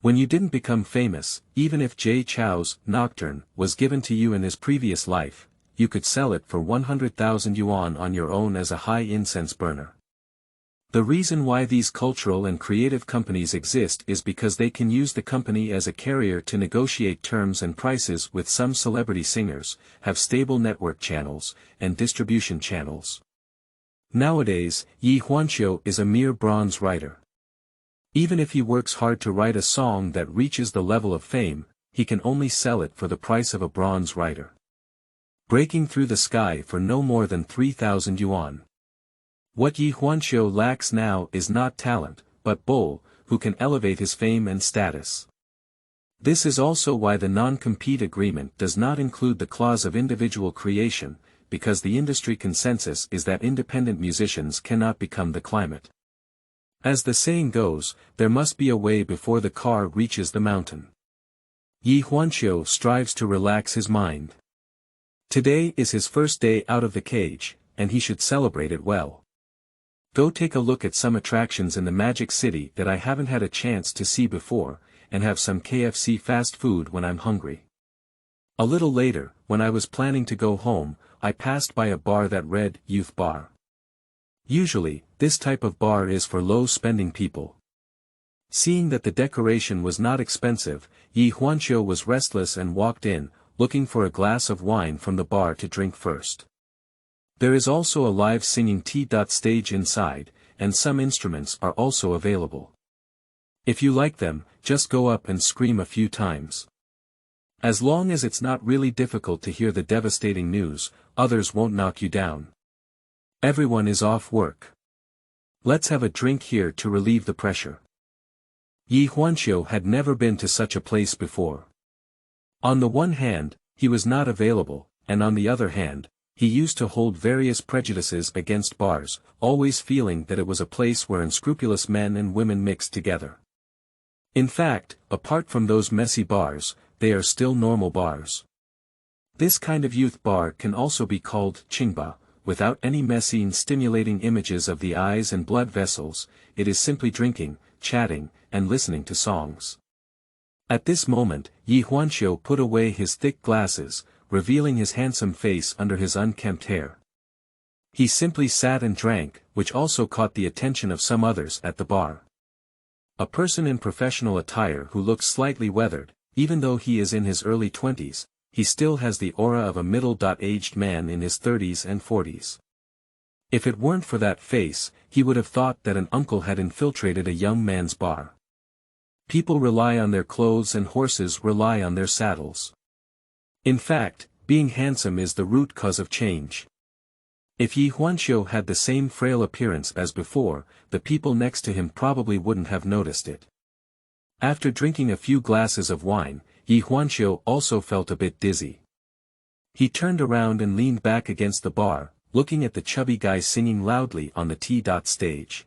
When you didn't become famous, even if Jay Chou's Nocturne was given to you in his previous life, you could sell it for 100,000 yuan on your own as a high incense burner. The reason why these cultural and creative companies exist is because they can use the company as a carrier to negotiate terms and prices with some celebrity singers, have stable network channels, and distribution channels. Nowadays, Ye Huanqiu is a mere bronze writer. Even if he works hard to write a song that reaches the level of fame, he can only sell it for the price of a bronze writer. Breaking through the sky for no more than 3,000 yuan. What Ye Huanqiu lacks now is not talent, but Bull, who can elevate his fame and status. This is also why the non-compete agreement does not include the clause of individual creation, because the industry consensus is that independent musicians cannot become the climate. As the saying goes, there must be a way before the car reaches the mountain. Ye Huanqiu strives to relax his mind. Today is his first day out of the cage, and he should celebrate it well. Go take a look at some attractions in the Magic City that I haven't had a chance to see before, and have some KFC fast food when I'm hungry. A little later, when I was planning to go home, I passed by a bar that read, Youth Bar. Usually, this type of bar is for low-spending people. Seeing that the decoration was not expensive, Ye Huanqiu was restless and walked in, looking for a glass of wine from the bar to drink first. There is also a live singing T.stage inside, and some instruments are also available. If you like them, just go up and scream a few times. As long as it's not really difficult to hear the devastating news, others won't knock you down. Everyone is off work. Let's have a drink here to relieve the pressure. Ye Huanqiu had never been to such a place before. On the one hand, he was not available, and on the other hand, he used to hold various prejudices against bars, always feeling that it was a place where unscrupulous men and women mixed together. In fact, apart from those messy bars, they are still normal bars. This kind of youth bar can also be called qingba, without any messy and stimulating images of the eyes and blood vessels, it is simply drinking, chatting, and listening to songs. At this moment, Ye Huanqiu put away his thick glasses, revealing his handsome face under his unkempt hair. He simply sat and drank, which also caught the attention of some others at the bar. A person in professional attire who looks slightly weathered, even though he is in his early 20s, he still has the aura of a middle-aged man in his 30s and 40s. If it weren't for that face, he would have thought that an uncle had infiltrated a young man's bar. People rely on their clothes and horses rely on their saddles. In fact, being handsome is the root cause of change. If Ye Huanqiu had the same frail appearance as before, the people next to him probably wouldn't have noticed it. After drinking a few glasses of wine, Ye Huanqiu also felt a bit dizzy. He turned around and leaned back against the bar, looking at the chubby guy singing loudly on the T.stage.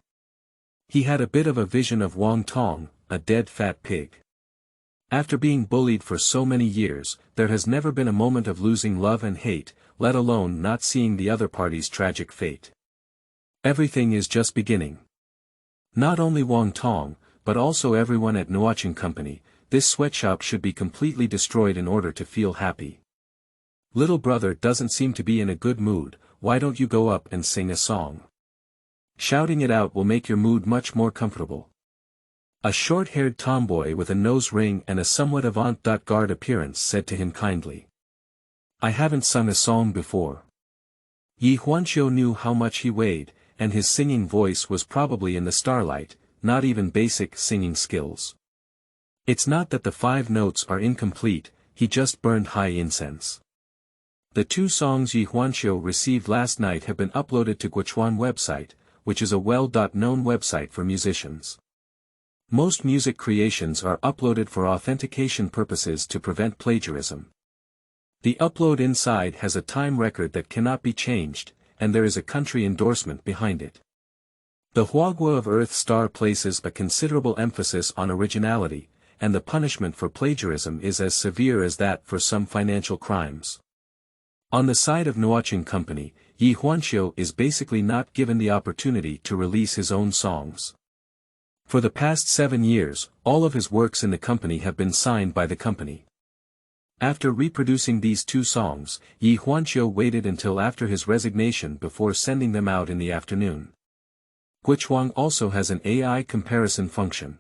He had a bit of a vision of Wang Tong, a dead fat pig. After being bullied for so many years, there has never been a moment of losing love and hate, let alone not seeing the other party's tragic fate. Everything is just beginning. Not only Wang Tong, but also everyone at Nuocheng Company, this sweatshop should be completely destroyed in order to feel happy. Little brother doesn't seem to be in a good mood, why don't you go up and sing a song? Shouting it out will make your mood much more comfortable. A short-haired tomboy with a nose ring and a somewhat avant-garde appearance said to him kindly. I haven't sung a song before. Ye Huanqiu knew how much he weighed, and his singing voice was probably in the Starlight, not even basic singing skills. It's not that the 5 notes are incomplete, he just burned high incense. The 2 songs Ye Huanqiu received last night have been uploaded to Guochuan website, which is a well-known website for musicians. Most music creations are uploaded for authentication purposes to prevent plagiarism. The upload inside has a time record that cannot be changed, and there is a country endorsement behind it. The Huagua of Earth Star places a considerable emphasis on originality, and the punishment for plagiarism is as severe as that for some financial crimes. On the side of Nuocheng Company, Ye Huanqiu is basically not given the opportunity to release his own songs. For the past 7 years, all of his works in the company have been signed by the company. After reproducing these 2 songs, Ye Huanqiu waited until after his resignation before sending them out in the afternoon. Qu Huang also has an AI comparison function.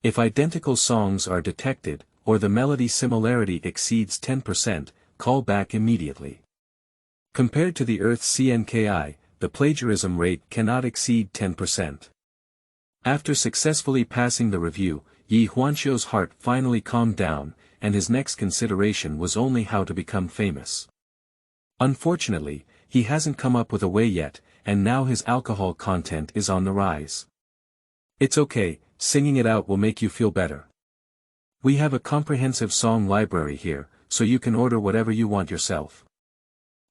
If identical songs are detected, or the melody similarity exceeds 10%, call back immediately. Compared to the Earth's CNKI, the plagiarism rate cannot exceed 10%. After successfully passing the review, Ye Huanqiu's heart finally calmed down, and his next consideration was only how to become famous. Unfortunately, he hasn't come up with a way yet, and now his alcohol content is on the rise. It's okay, singing it out will make you feel better. We have a comprehensive song library here, so you can order whatever you want yourself.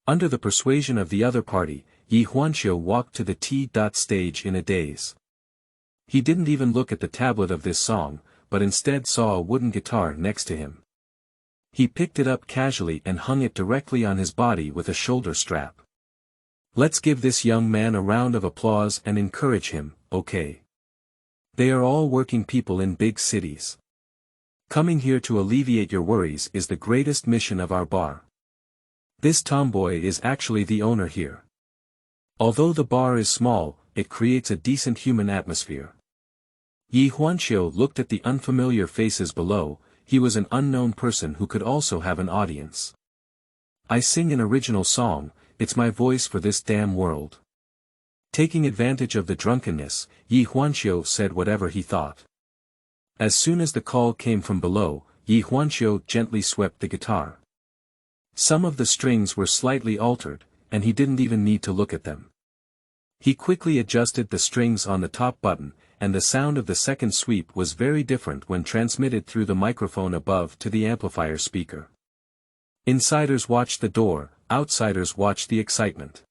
Under the persuasion of the other party, Ye Huanqiu walked to the T.stage in a daze. He didn't even look at the tablet of this song, but instead saw a wooden guitar next to him. He picked it up casually and hung it directly on his body with a shoulder strap. Let's give this young man a round of applause and encourage him, okay? They are all working people in big cities. Coming here to alleviate your worries is the greatest mission of our bar. This tomboy is actually the owner here. Although the bar is small, it creates a decent human atmosphere. Ye Huanqiu looked at the unfamiliar faces below. He was an unknown person who could also have an audience. I sing an original song, it's my voice for this damn world. Taking advantage of the drunkenness, Ye Huanqiu said whatever he thought. As soon as the call came from below, Ye Huanqiu gently swept the guitar. Some of the strings were slightly altered, and he didn't even need to look at them. He quickly adjusted the strings on the top button, and the sound of the second sweep was very different when transmitted through the microphone above to the amplifier speaker. Insiders watched the door, outsiders watched the excitement.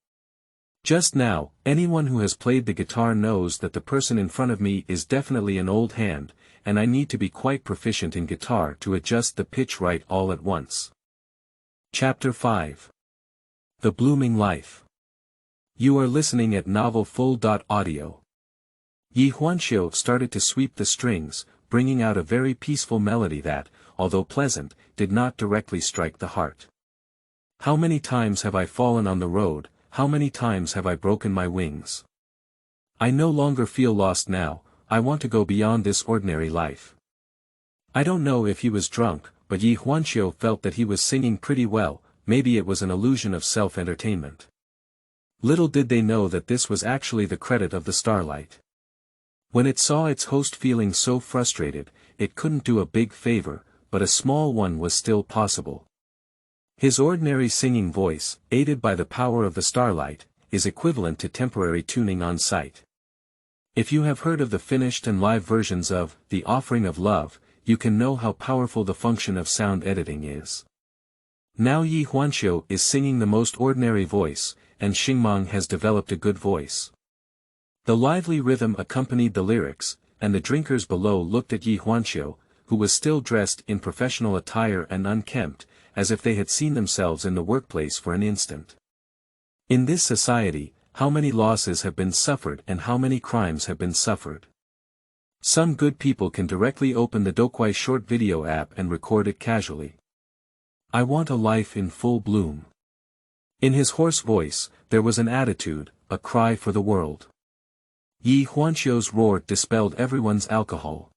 Just now, anyone who has played the guitar knows that the person in front of me is definitely an old hand, and I need to be quite proficient in guitar to adjust the pitch right all at once. Chapter 5. The Blooming Life. You are listening at novel-full.audio. Ye Huanqiu started to sweep the strings, bringing out a very peaceful melody that, although pleasant, did not directly strike the heart. How many times have I fallen on the road, how many times have I broken my wings? I no longer feel lost now, I want to go beyond this ordinary life. I don't know if he was drunk, but Ye Huanqiu felt that he was singing pretty well, maybe it was an illusion of self-entertainment. Little did they know that this was actually the credit of the Starlight. When it saw its host feeling so frustrated, it couldn't do a big favor, but a small one was still possible. His ordinary singing voice, aided by the power of the Starlight, is equivalent to temporary tuning on site. If you have heard of the finished and live versions of The Offering of Love, you can know how powerful the function of sound editing is. Now Ye Huanqiu is singing the most ordinary voice, and Xingmang has developed a good voice. The lively rhythm accompanied the lyrics, and the drinkers below looked at Ye Huanqiu, who was still dressed in professional attire and unkempt, as if they had seen themselves in the workplace for an instant. In this society, how many losses have been suffered and how many crimes have been suffered? Some good people can directly open the Doukwai short video app and record it casually. I want a life in full bloom. In his hoarse voice, there was an attitude, a cry for the world. Ye Huanqiu's roar dispelled everyone's alcohol.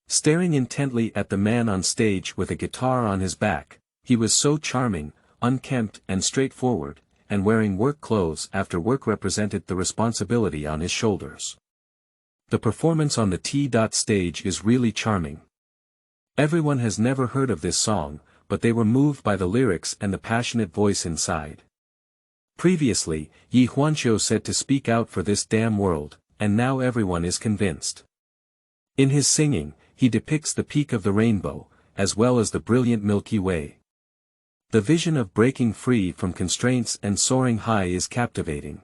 Staring intently at the man on stage with a guitar on his back, he was so charming, unkempt and straightforward, and wearing work clothes after work represented the responsibility on his shoulders. The performance on the T.stage is really charming. Everyone has never heard of this song, but they were moved by the lyrics and the passionate voice inside. Previously, Ye Huanqiu said to speak out for this damn world, and now everyone is convinced. In his singing, he depicts the peak of the rainbow, as well as the brilliant Milky Way. The vision of breaking free from constraints and soaring high is captivating.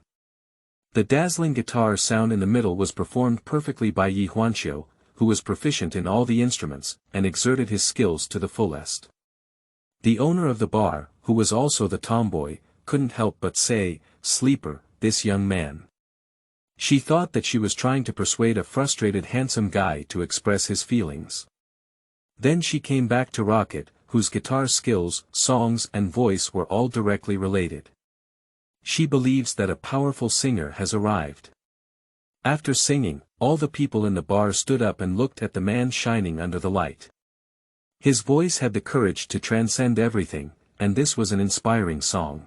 The dazzling guitar sound in the middle was performed perfectly by Ye Huanqiu, who was proficient in all the instruments, and exerted his skills to the fullest. The owner of the bar, who was also the tomboy, couldn't help but say, "Sleeper, this young man." She thought that she was trying to persuade a frustrated handsome guy to express his feelings. Then she came back to Rocket, whose guitar skills, songs and voice were all directly related. She believes that a powerful singer has arrived. After singing, all the people in the bar stood up and looked at the man shining under the light. His voice had the courage to transcend everything, and this was an inspiring song.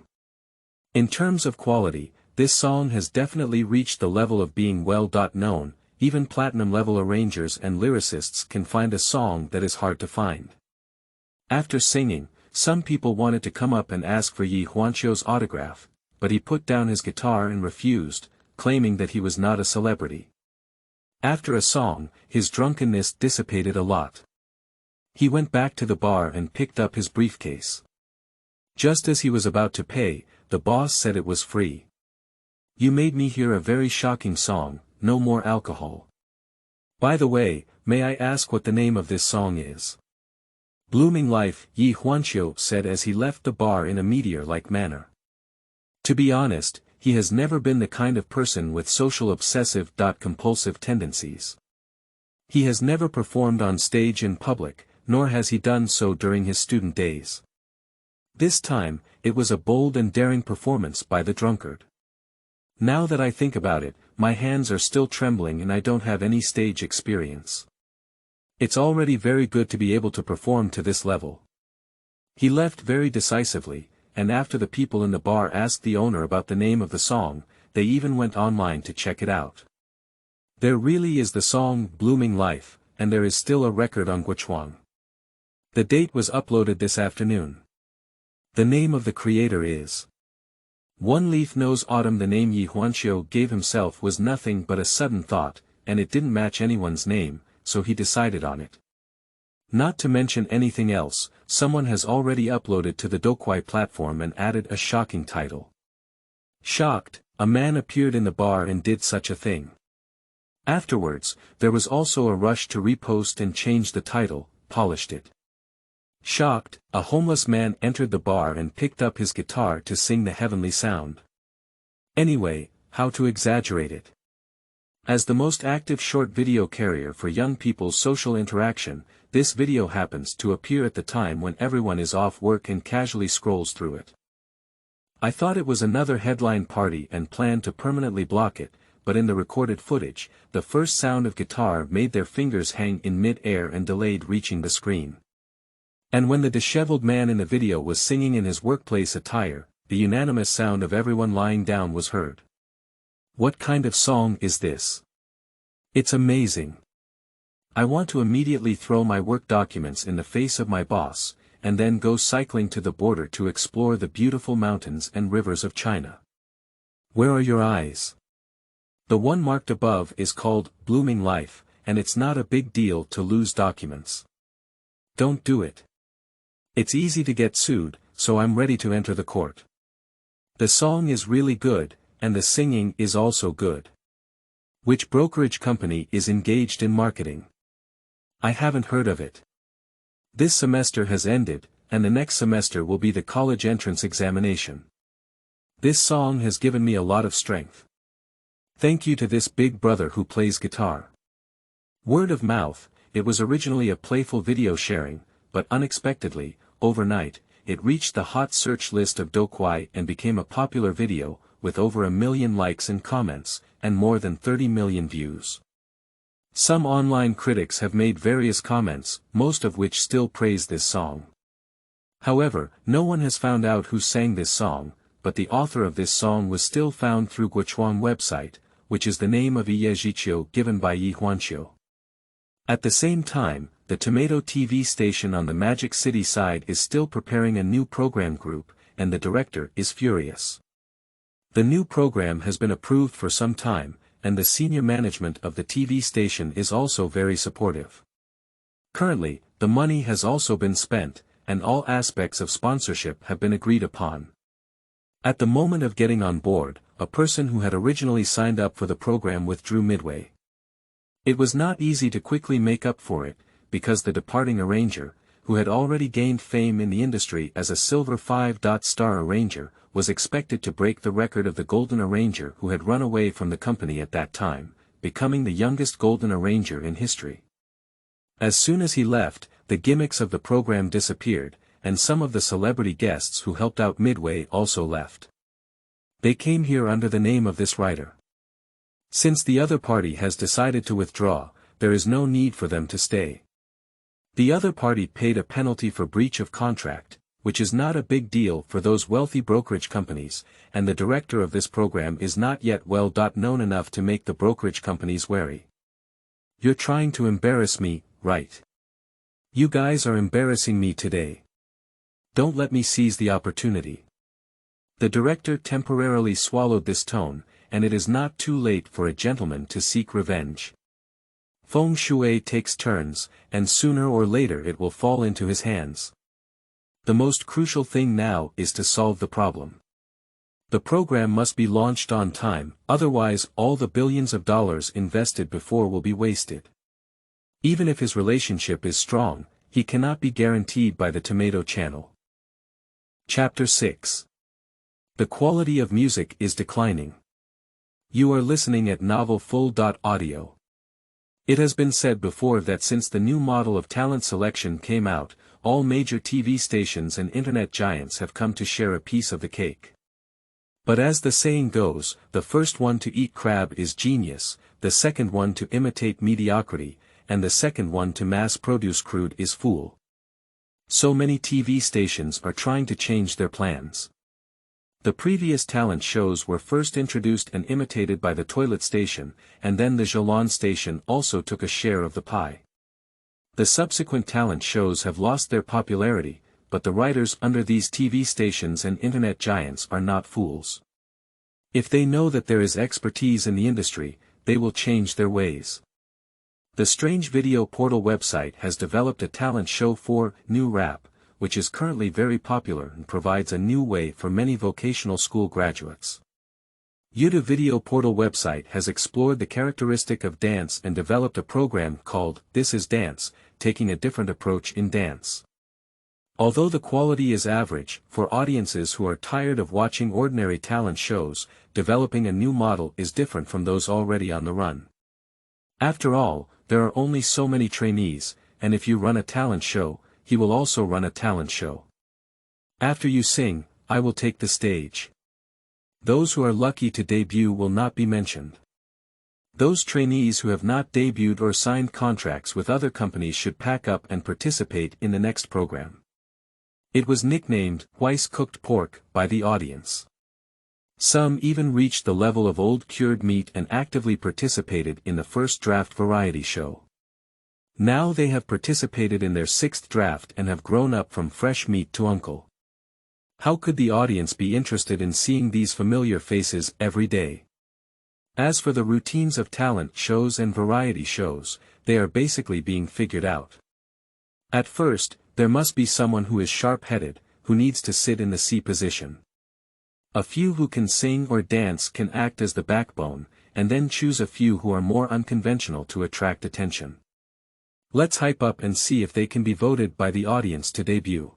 In terms of quality, this song has definitely reached the level of being well-known. Even platinum-level arrangers and lyricists can find a song that is hard to find. After singing, some people wanted to come up and ask for Ye Huanqiu's autograph, but he put down his guitar and refused, claiming that he was not a celebrity. After a song, his drunkenness dissipated a lot. He went back to the bar and picked up his briefcase. Just as he was about to pay, the boss said it was free. "You made me hear a very shocking song, no more alcohol. By the way, may I ask what the name of this song is?" "Blooming Life," Ye Huanqiu said as he left the bar in a meteor-like manner. To be honest, he has never been the kind of person with social obsessive-compulsive tendencies. He has never performed on stage in public, nor has he done so during his student days. This time, it was a bold and daring performance by the drunkard. "Now that I think about it, my hands are still trembling and I don't have any stage experience. It's already very good to be able to perform to this level." He left very decisively, and after the people in the bar asked the owner about the name of the song, they even went online to check it out. There really is the song "Blooming Life," and there is still a record on Qu Huang. The date was uploaded this afternoon. The name of the creator is One Leaf Knows Autumn. The name Ye Huanqiu gave himself was nothing but a sudden thought, and it didn't match anyone's name, so he decided on it. Not to mention anything else, someone has already uploaded to the Doukwai platform and added a shocking title. Shocked, a man appeared in the bar and did such a thing. Afterwards, there was also a rush to repost and change the title, polished it. Shocked, a homeless man entered the bar and picked up his guitar to sing the heavenly sound. Anyway, how to exaggerate it? As the most active short video carrier for young people's social interaction, this video happens to appear at the time when everyone is off work and casually scrolls through it. I thought it was another headline party and planned to permanently block it, but in the recorded footage, the first sound of guitar made their fingers hang in mid-air and delayed reaching the screen. And when the disheveled man in the video was singing in his workplace attire, the unanimous sound of everyone lying down was heard. What kind of song is this? It's amazing. I want to immediately throw my work documents in the face of my boss, and then go cycling to the border to explore the beautiful mountains and rivers of China. Where are your eyes? The one marked above is called Blooming Life, and it's not a big deal to lose documents. Don't do it. It's easy to get sued, so I'm ready to enter the court. The song is really good, and the singing is also good. Which brokerage company is engaged in marketing? I haven't heard of it. This semester has ended, and the next semester will be the college entrance examination. This song has given me a lot of strength. Thank you to this big brother who plays guitar. Word of mouth. It was originally a playful video sharing, but unexpectedly, overnight, it reached the hot search list of Doukwai and became a popular video, with over 1 million likes and comments, and more than 30 million views. Some online critics have made various comments, most of which still praise this song. However, no one has found out who sang this song, but the author of this song was still found through Qu Huang website, which is the name of Ye Huanqiu given by Ye Huanqiu. At the same time, the Tomato TV station on the Magic City side is still preparing a new program group, and the director is furious. The new program has been approved for some time, and the senior management of the TV station is also very supportive. Currently, the money has also been spent, and all aspects of sponsorship have been agreed upon. At the moment of getting on board, a person who had originally signed up for the program withdrew midway. It was not easy to quickly make up for it, because the departing arranger, who had already gained fame in the industry as a silver 5-star arranger, was expected to break the record of the golden arranger who had run away from the company at that time, becoming the youngest golden arranger in history. As soon as he left, the gimmicks of the program disappeared, and some of the celebrity guests who helped out midway also left. They came here under the name of this writer. Since the other party has decided to withdraw, there is no need for them to stay. The other party paid a penalty for breach of contract, which is not a big deal for those wealthy brokerage companies, and the director of this program is not yet well-known enough to make the brokerage companies wary. You're trying to embarrass me, right? You guys are embarrassing me today. Don't let me seize the opportunity. The director temporarily swallowed this tone, and it is not too late for a gentleman to seek revenge. Feng Shui takes turns, and sooner or later it will fall into his hands. The most crucial thing now is to solve the problem. The program must be launched on time, otherwise all the billions of dollars invested before will be wasted. Even if his relationship is strong, he cannot be guaranteed by the tomato channel. Chapter 6. The quality of music is declining. You are listening at Novel Full.Audio. It has been said before that since the new model of talent selection came out, all major TV stations and internet giants have come to share a piece of the cake. But as the saying goes, the first one to eat crab is genius, the second one to imitate mediocrity, and the second one to mass-produce crude is fool. So many TV stations are trying to change their plans. The previous talent shows were first introduced and imitated by the toilet station, and then the Zhelan station also took a share of the pie. The subsequent talent shows have lost their popularity, but the writers under these TV stations and internet giants are not fools. If they know that there is expertise in the industry, they will change their ways. The Strange Video Portal website has developed a talent show for New Rap, which is currently very popular and provides a new way for many vocational school graduates. YouTube Video Portal website has explored the characteristic of dance and developed a program called This is Dance, taking a different approach in dance. Although the quality is average, for audiences who are tired of watching ordinary talent shows, developing a new model is different from those already on the run. After all, there are only so many trainees, and if you run a talent show, he will also run a talent show. After you sing, I will take the stage. Those who are lucky to debut will not be mentioned. Those trainees who have not debuted or signed contracts with other companies should pack up and participate in the next program. It was nicknamed Weiss Cooked Pork by the audience. Some even reached the level of old cured meat and actively participated in the first draft variety show. Now they have participated in their sixth draft and have grown up from fresh meat to uncle. How could the audience be interested in seeing these familiar faces every day? As for the routines of talent shows and variety shows, they are basically being figured out. At first, there must be someone who is sharp-headed, who needs to sit in the C position. A few who can sing or dance can act as the backbone, and then choose a few who are more unconventional to attract attention. Let's hype up and see if they can be voted by the audience to debut.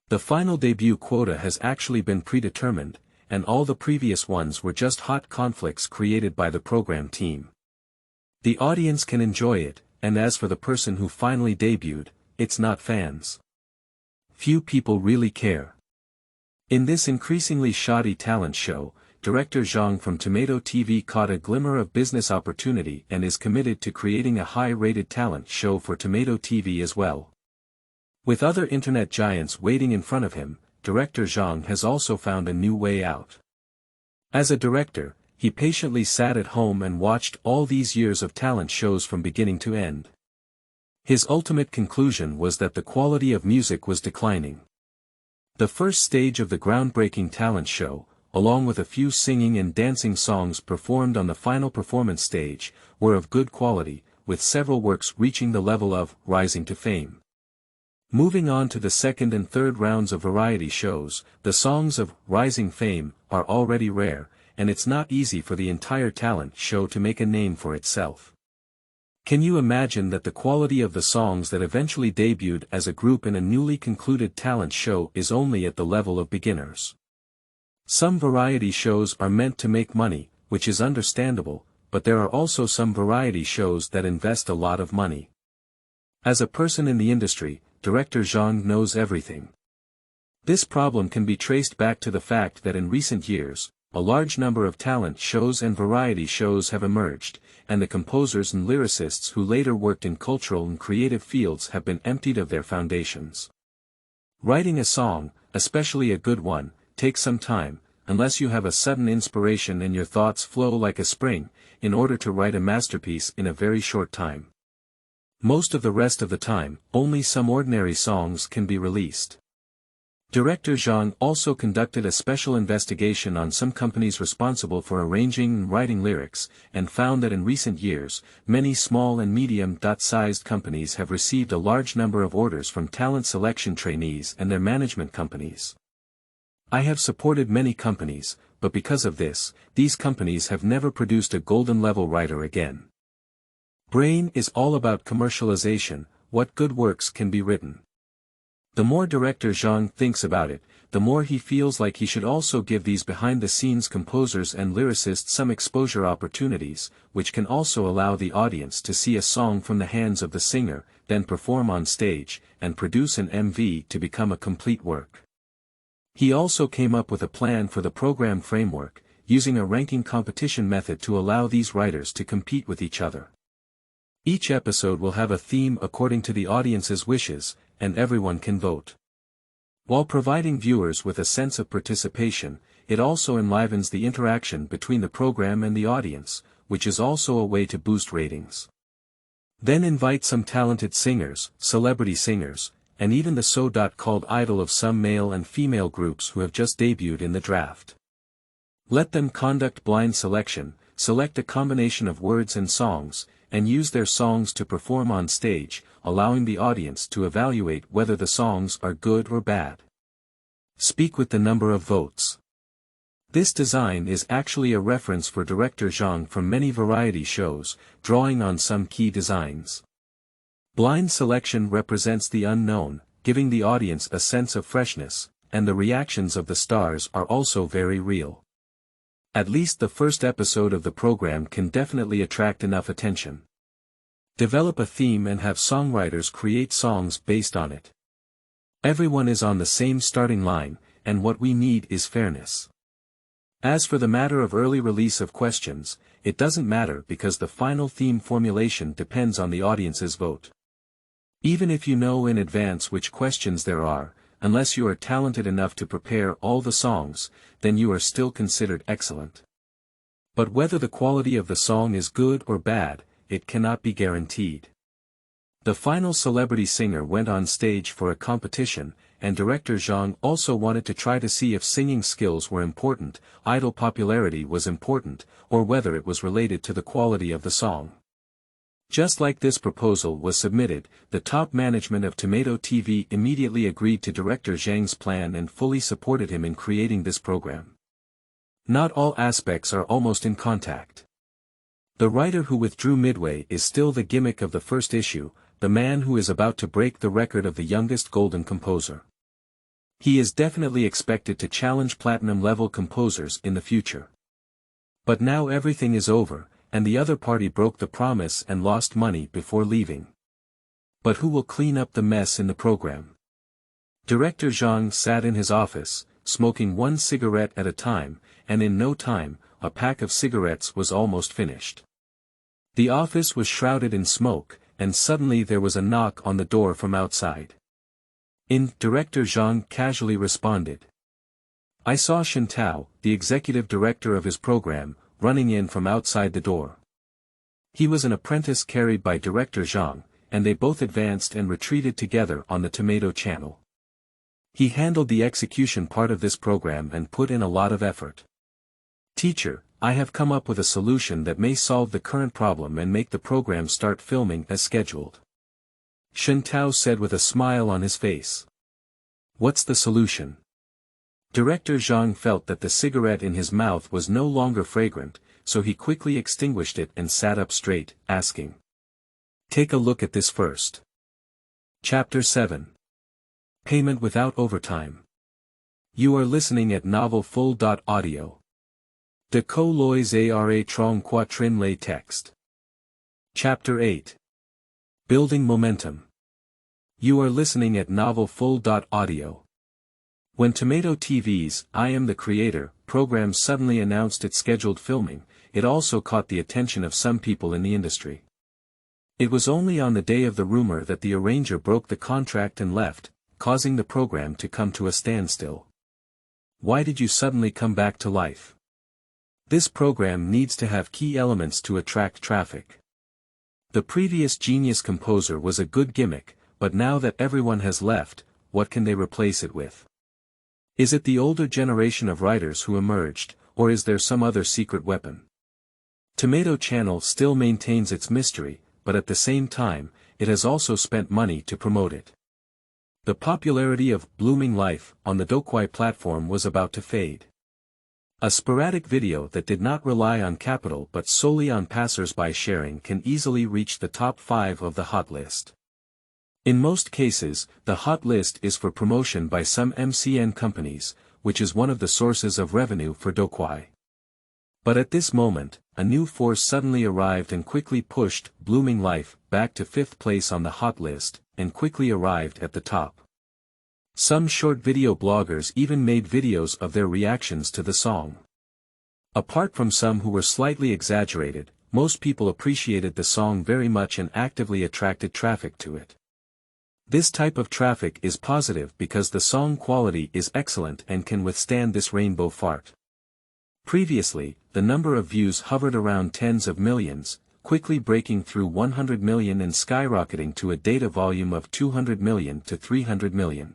The final debut quota has actually been predetermined, and all the previous ones were just hot conflicts created by the program team. The audience can enjoy it, and as for the person who finally debuted, it's not fans. Few people really care. In this increasingly shoddy talent show, Director Zhang from Tomato TV caught a glimmer of business opportunity and is committed to creating a high-rated talent show for Tomato TV as well. With other internet giants waiting in front of him, Director Zhang has also found a new way out. As a director, he patiently sat at home and watched all these years of talent shows from beginning to end. His ultimate conclusion was that the quality of music was declining. The first stage of the groundbreaking talent show, along with a few singing and dancing songs performed on the final performance stage, were of good quality, with several works reaching the level of rising to fame. Moving on to the second and third rounds of variety shows, the songs of rising fame are already rare, and it's not easy for the entire talent show to make a name for itself. Can you imagine that the quality of the songs that eventually debuted as a group in a newly concluded talent show is only at the level of beginners? Some variety shows are meant to make money, which is understandable, but there are also some variety shows that invest a lot of money. As a person in the industry, Director Zhang knows everything. This problem can be traced back to the fact that in recent years, a large number of talent shows and variety shows have emerged, and the composers and lyricists who later worked in cultural and creative fields have been emptied of their foundations. Writing a song, especially a good one, takes some time, unless you have a sudden inspiration and your thoughts flow like a spring, in order to write a masterpiece in a very short time. Most of the rest of the time, only some ordinary songs can be released. Director Zhang also conducted a special investigation on some companies responsible for arranging and writing lyrics, and found that in recent years, many small and medium-sized companies have received a large number of orders from talent selection trainees and their management companies. I have supported many companies, but because of this, these companies have never produced a golden-level writer again. Brain is all about commercialization, what good works can be written. The more Director Zhang thinks about it, the more he feels like he should also give these behind-the-scenes composers and lyricists some exposure opportunities, which can also allow the audience to see a song from the hands of the singer, then perform on stage, and produce an MV to become a complete work. He also came up with a plan for the program framework, using a ranking competition method to allow these writers to compete with each other. Each episode will have a theme according to the audience's wishes, and everyone can vote. While providing viewers with a sense of participation, it also enlivens the interaction between the program and the audience, which is also a way to boost ratings. Then invite some talented singers, celebrity singers, and even the so-called idol of some male and female groups who have just debuted in the draft. Let them conduct blind selection, select a combination of words and songs, and use their songs to perform on stage, allowing the audience to evaluate whether the songs are good or bad. Speak with the number of votes. This design is actually a reference for Director Zhang from many variety shows, drawing on some key designs. Blind selection represents the unknown, giving the audience a sense of freshness, and the reactions of the stars are also very real. At least the first episode of the program can definitely attract enough attention. Develop a theme and have songwriters create songs based on it. Everyone is on the same starting line, and what we need is fairness. As for the matter of early release of questions, it doesn't matter because the final theme formulation depends on the audience's vote. Even if you know in advance which questions there are, unless you are talented enough to prepare all the songs, then you are still considered excellent. But whether the quality of the song is good or bad, it cannot be guaranteed. The final celebrity singer went on stage for a competition, and Director Zhang also wanted to try to see if singing skills were important, idol popularity was important, or whether it was related to the quality of the song. Just like this proposal was submitted, the top management of Tomato TV immediately agreed to Director Zhang's plan and fully supported him in creating this program. Not all aspects are almost in contact. The writer who withdrew midway is still the gimmick of the first issue, the man who is about to break the record of the youngest golden composer. He is definitely expected to challenge platinum-level composers in the future. But now everything is over, and the other party broke the promise and lost money before leaving. But who will clean up the mess in the program? Director Zhang sat in his office, smoking one cigarette at a time, and in no time, a pack of cigarettes was almost finished. The office was shrouded in smoke, and suddenly there was a knock on the door from outside. Director Zhang casually responded. I saw Shintao, the executive director of his program, running in from outside the door. He was an apprentice carried by Director Zhang, and they both advanced and retreated together on the Tomato channel. He handled the execution part of this program and put in a lot of effort. Teacher, I have come up with a solution that may solve the current problem and make the program start filming as scheduled. Shintao said with a smile on his face. What's the solution? Director Zhang felt that the cigarette in his mouth was no longer fragrant, so he quickly extinguished it and sat up straight, asking. Take a look at this first. Chapter 7. Payment without overtime. You are listening at novel full.audio. De co lois ara trong quatrin lay text. Chapter 8. Building momentum. You are listening at novel full.audio. When Tomato TV's I Am the Creator program suddenly announced its scheduled filming, it also caught the attention of some people in the industry. It was only on the day of the rumor that the arranger broke the contract and left, causing the program to come to a standstill. Why did you suddenly come back to life? This program needs to have key elements to attract traffic. The previous genius composer was a good gimmick, but now that everyone has left, what can they replace it with? Is it the older generation of writers who emerged, or is there some other secret weapon? Tomato Channel still maintains its mystery, but at the same time, it has also spent money to promote it. The popularity of Blooming Life on the Doukwai platform was about to fade. A sporadic video that did not rely on capital but solely on passers-by sharing can easily reach the top 5 of the hot list. In most cases, the hot list is for promotion by some MCN companies, which is one of the sources of revenue for Doukwai. But at this moment, a new force suddenly arrived and quickly pushed Blooming Life back to 5th place on the hot list, and quickly arrived at the top. Some short video bloggers even made videos of their reactions to the song. Apart from some who were slightly exaggerated, most people appreciated the song very much and actively attracted traffic to it. This type of traffic is positive because the song quality is excellent and can withstand this rainbow fart. Previously, the number of views hovered around tens of millions, quickly breaking through 100 million and skyrocketing to a data volume of 200 million to 300 million.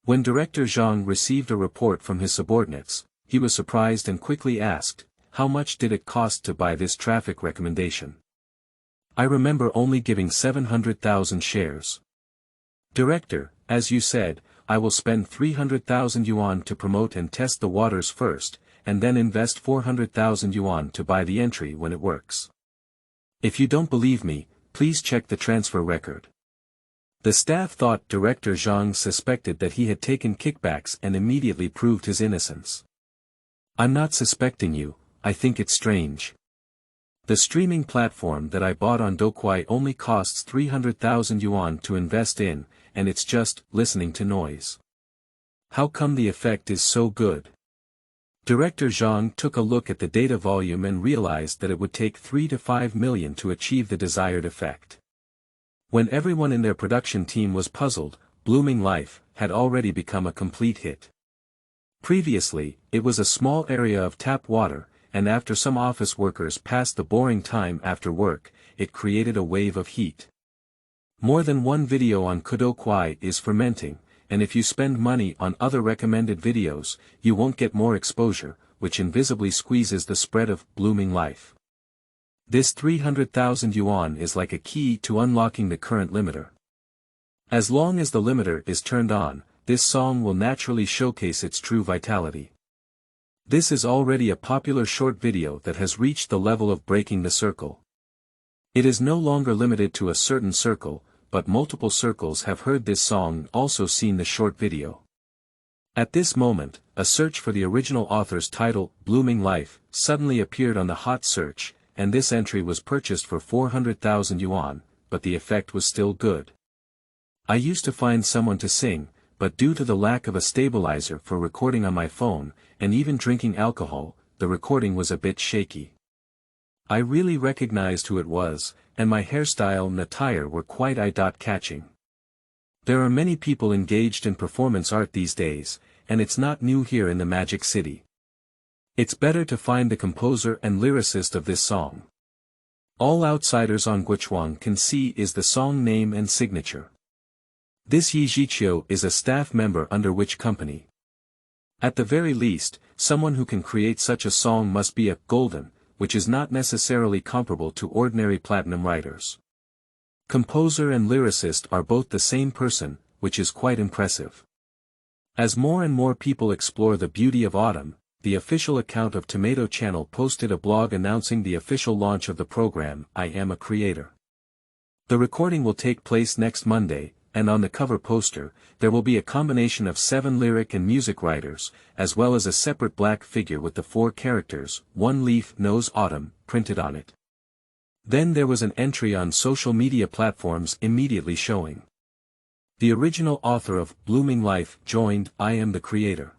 When Director Zhang received a report from his subordinates, he was surprised and quickly asked, how much did it cost to buy this traffic recommendation? I remember only giving 700,000 shares. Director, as you said, I will spend 300,000 yuan to promote and test the waters first, and then invest 400,000 yuan to buy the entry when it works. If you don't believe me, please check the transfer record. The staff thought Director Zhang suspected that he had taken kickbacks and immediately proved his innocence. I'm not suspecting you, I think it's strange. The streaming platform that I bought on Doukwai only costs 300,000 yuan to invest in, and it's just listening to noise. How come the effect is so good? Director Zhang took a look at the data volume and realized that it would take 3 to 5 million to achieve the desired effect. When everyone in their production team was puzzled, Blooming Life had already become a complete hit. Previously, it was a small area of tap water, and after some office workers passed the boring time after work, it created a wave of heat. More than one video on Doukwai is fermenting, and if you spend money on other recommended videos, you won't get more exposure, which invisibly squeezes the spread of Blooming Life. This 300,000 yuan is like a key to unlocking the current limiter. As long as the limiter is turned on, this song will naturally showcase its true vitality. This is already a popular short video that has reached the level of breaking the circle. It is no longer limited to a certain circle, but multiple circles have heard this song and also seen the short video. At this moment, a search for the original author's title, Blooming Life, suddenly appeared on the hot search, and this entry was purchased for 400,000 yuan, but the effect was still good. I used to find someone to sing, but due to the lack of a stabilizer for recording on my phone, and even drinking alcohol, the recording was a bit shaky. I really recognized who it was, and my hairstyle and attire were quite eye-catching. There are many people engaged in performance art these days, and it's not new here in the Magic City. It's better to find the composer and lyricist of this song. All outsiders on Qu Huang can see is the song name and signature. This Ye Huanqiu is a staff member under which company? At the very least, someone who can create such a song must be a golden, which is not necessarily comparable to ordinary platinum writers. Composer and lyricist are both the same person, which is quite impressive. As more and more people explore the beauty of autumn, the official account of Tomato Channel posted a blog announcing the official launch of the program, I Am a Creator. The recording will take place next Monday, and on the cover poster, there will be a combination of 7 lyric and music writers, as well as a separate black figure with the 4 characters, one leaf knows autumn, printed on it. Then there was an entry on social media platforms immediately showing The original author of Blooming Life joined I Am the Creator.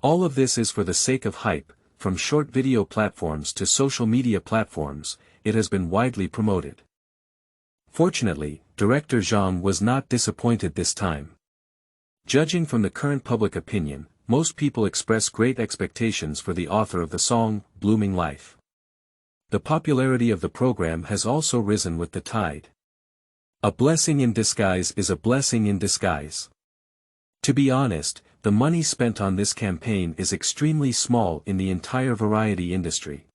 All of this is for the sake of hype, from short video platforms to social media platforms, it has been widely promoted. Fortunately, director Zhang was not disappointed this time. Judging from the current public opinion, most people express great expectations for the author of the song, Blooming Life. The popularity of the program has also risen with the tide. A blessing in disguise is a blessing in disguise. To be honest, the money spent on this campaign is extremely small in the entire variety industry.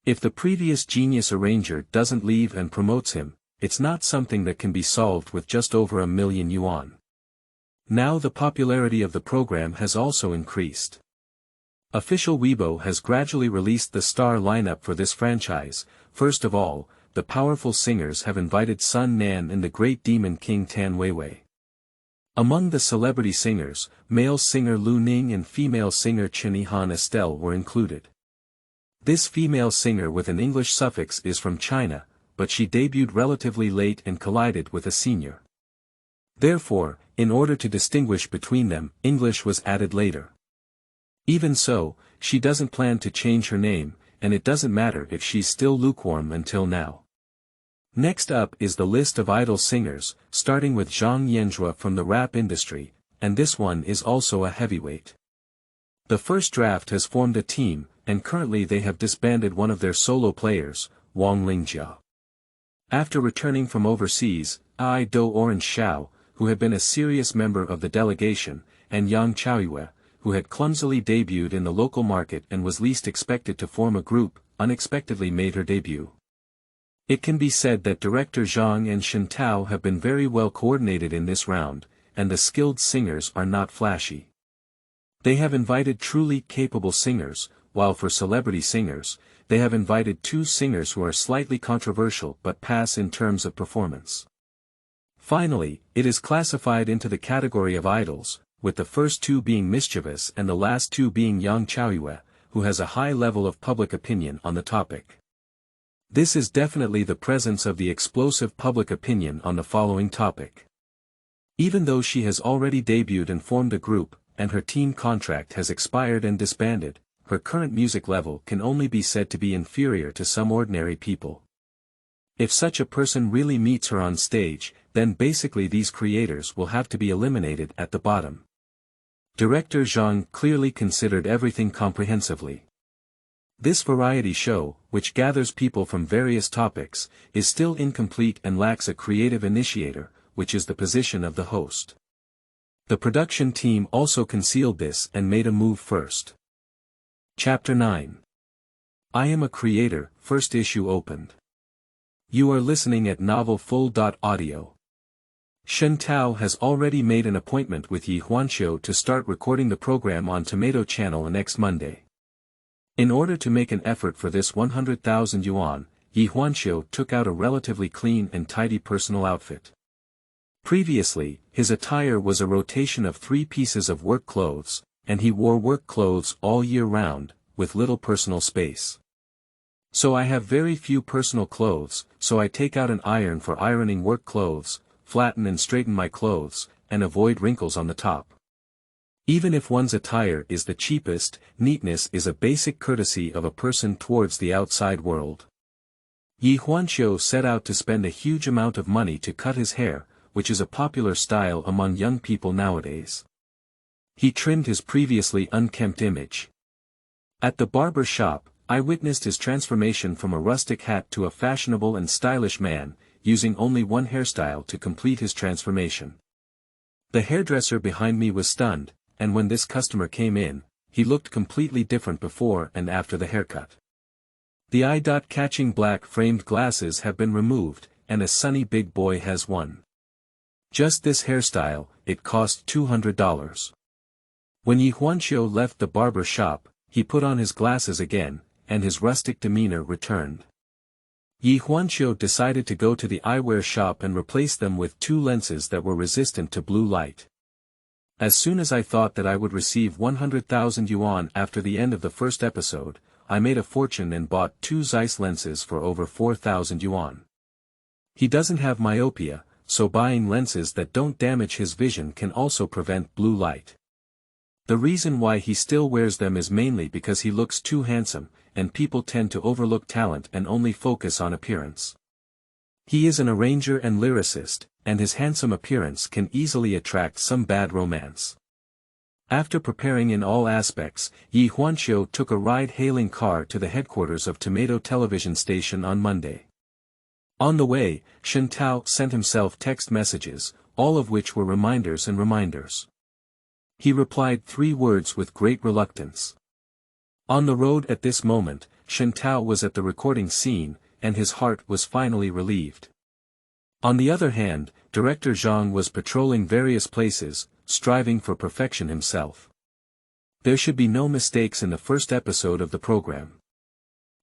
If the previous genius arranger doesn't leave and promotes him, it's not something that can be solved with just over $1 million. Now the popularity of the program has also increased. Official Weibo has gradually released the star lineup for this franchise. First of all, the powerful singers have invited Sun Nan and the great demon king Tan Weiwei. Among the celebrity singers, male singer Lu Ning and female singer Chen Yihan Estelle were included. This female singer with an English suffix is from China, but she debuted relatively late and collided with a senior. Therefore, in order to distinguish between them, English was added later. Even so, she doesn't plan to change her name, and it doesn't matter if she's still lukewarm until now. Next up is the list of idol singers, starting with Zhang Yanzhua from the rap industry, and this one is also a heavyweight. The first draft has formed a team, and currently they have disbanded one of their solo players, Wang Lingjia. After returning from overseas, Ai Do Orange Xiao, who had been a serious member of the delegation, and Yang Chaoyue, who had clumsily debuted in the local market and was least expected to form a group, unexpectedly made her debut. It can be said that director Zhang and Shen Tao have been very well coordinated in this round, and the skilled singers are not flashy. They have invited truly capable singers, while for celebrity singers, they have invited two singers who are slightly controversial but pass in terms of performance. Finally, it is classified into the category of idols, with the first two being mischievous and the last two being Yang Chaoyue, who has a high level of public opinion on the topic. This is definitely the presence of the explosive public opinion on the following topic. Even though she has already debuted and formed a group, and her team contract has expired and disbanded, her current music level can only be said to be inferior to some ordinary people. If such a person really meets her on stage, then basically these creators will have to be eliminated at the bottom. Director Zhang clearly considered everything comprehensively. This variety show, which gathers people from various topics, is still incomplete and lacks a creative initiator, which is the position of the host. The production team also concealed this and made a move first. Chapter 9. I Am a Creator, first issue opened. You are listening at novelfull.audio. Shen Tao has already made an appointment with Ye Huanqiu to start recording the program on Tomato Channel next Monday. In order to make an effort for this 100,000 yuan, Ye Huanqiu took out a relatively clean and tidy personal outfit. Previously, his attire was a rotation of 3 pieces of work clothes, and he wore work clothes all year round, with little personal space. So I have very few personal clothes, so I take out an iron for ironing work clothes, flatten and straighten my clothes, and avoid wrinkles on the top. Even if one's attire is the cheapest, neatness is a basic courtesy of a person towards the outside world. Ye Huanqiu set out to spend a huge amount of money to cut his hair, which is a popular style among young people nowadays. He trimmed his previously unkempt image. At the barber shop, I witnessed his transformation from a rustic hat to a fashionable and stylish man, using only one hairstyle to complete his transformation. The hairdresser behind me was stunned, and when this customer came in, he looked completely different before and after the haircut. The eye-catching black framed glasses have been removed, and a sunny big boy has one. Just this hairstyle, it cost $200. When Ye Huanqiu left the barber shop, he put on his glasses again, and his rustic demeanor returned. Ye Huanqiu decided to go to the eyewear shop and replace them with 2 lenses that were resistant to blue light. As soon as I thought that I would receive 100,000 yuan after the end of the first episode, I made a fortune and bought 2 Zeiss lenses for over 4,000 yuan. He doesn't have myopia, so buying lenses that don't damage his vision can also prevent blue light. The reason why he still wears them is mainly because he looks too handsome, and people tend to overlook talent and only focus on appearance. He is an arranger and lyricist, and his handsome appearance can easily attract some bad romance. After preparing in all aspects, Ye Huanqiu took a ride-hailing car to the headquarters of Tomato television station on Monday. On the way, Shen Tao sent himself text messages, all of which were reminders and reminders. He replied 3 words with great reluctance. On the road at this moment, Shen Tao was at the recording scene, and his heart was finally relieved. On the other hand, director Zhang was patrolling various places, striving for perfection himself. There should be no mistakes in the first episode of the program.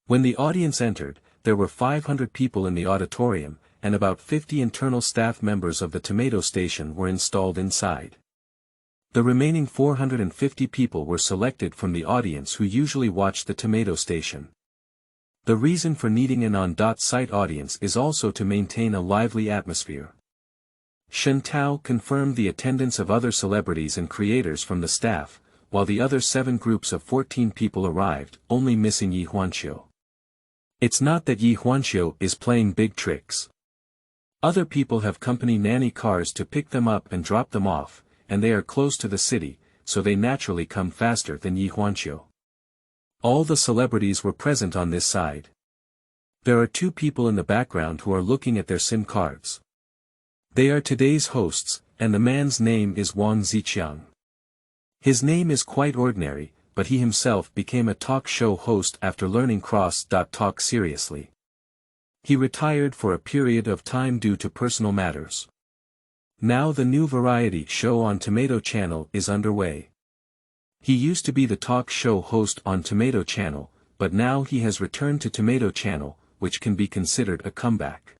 When the audience entered, there were 500 people in the auditorium, and about 50 internal staff members of the tomato station were installed inside. The remaining 450 people were selected from the audience who usually watch the tomato station. The reason for needing an on-site audience is also to maintain a lively atmosphere. Shen Tao confirmed the attendance of other celebrities and creators from the staff, while the other 7 groups of 14 people arrived, only missing Ye Huanqiu. It's not that Ye Huanqiu is playing big tricks. Other people have company nanny cars to pick them up and drop them off, and they are close to the city, so they naturally come faster than Ye Huanqiu. All the celebrities were present on this side. There are 2 people in the background who are looking at their SIM cards. They are today's hosts, and the man's name is Wang Ziqiang. His name is quite ordinary, but he himself became a talk show host after learning cross.talk seriously. He retired for a period of time due to personal matters. Now the new variety show on Tomato Channel is underway. He used to be the talk show host on Tomato Channel, but now he has returned to Tomato Channel, which can be considered a comeback.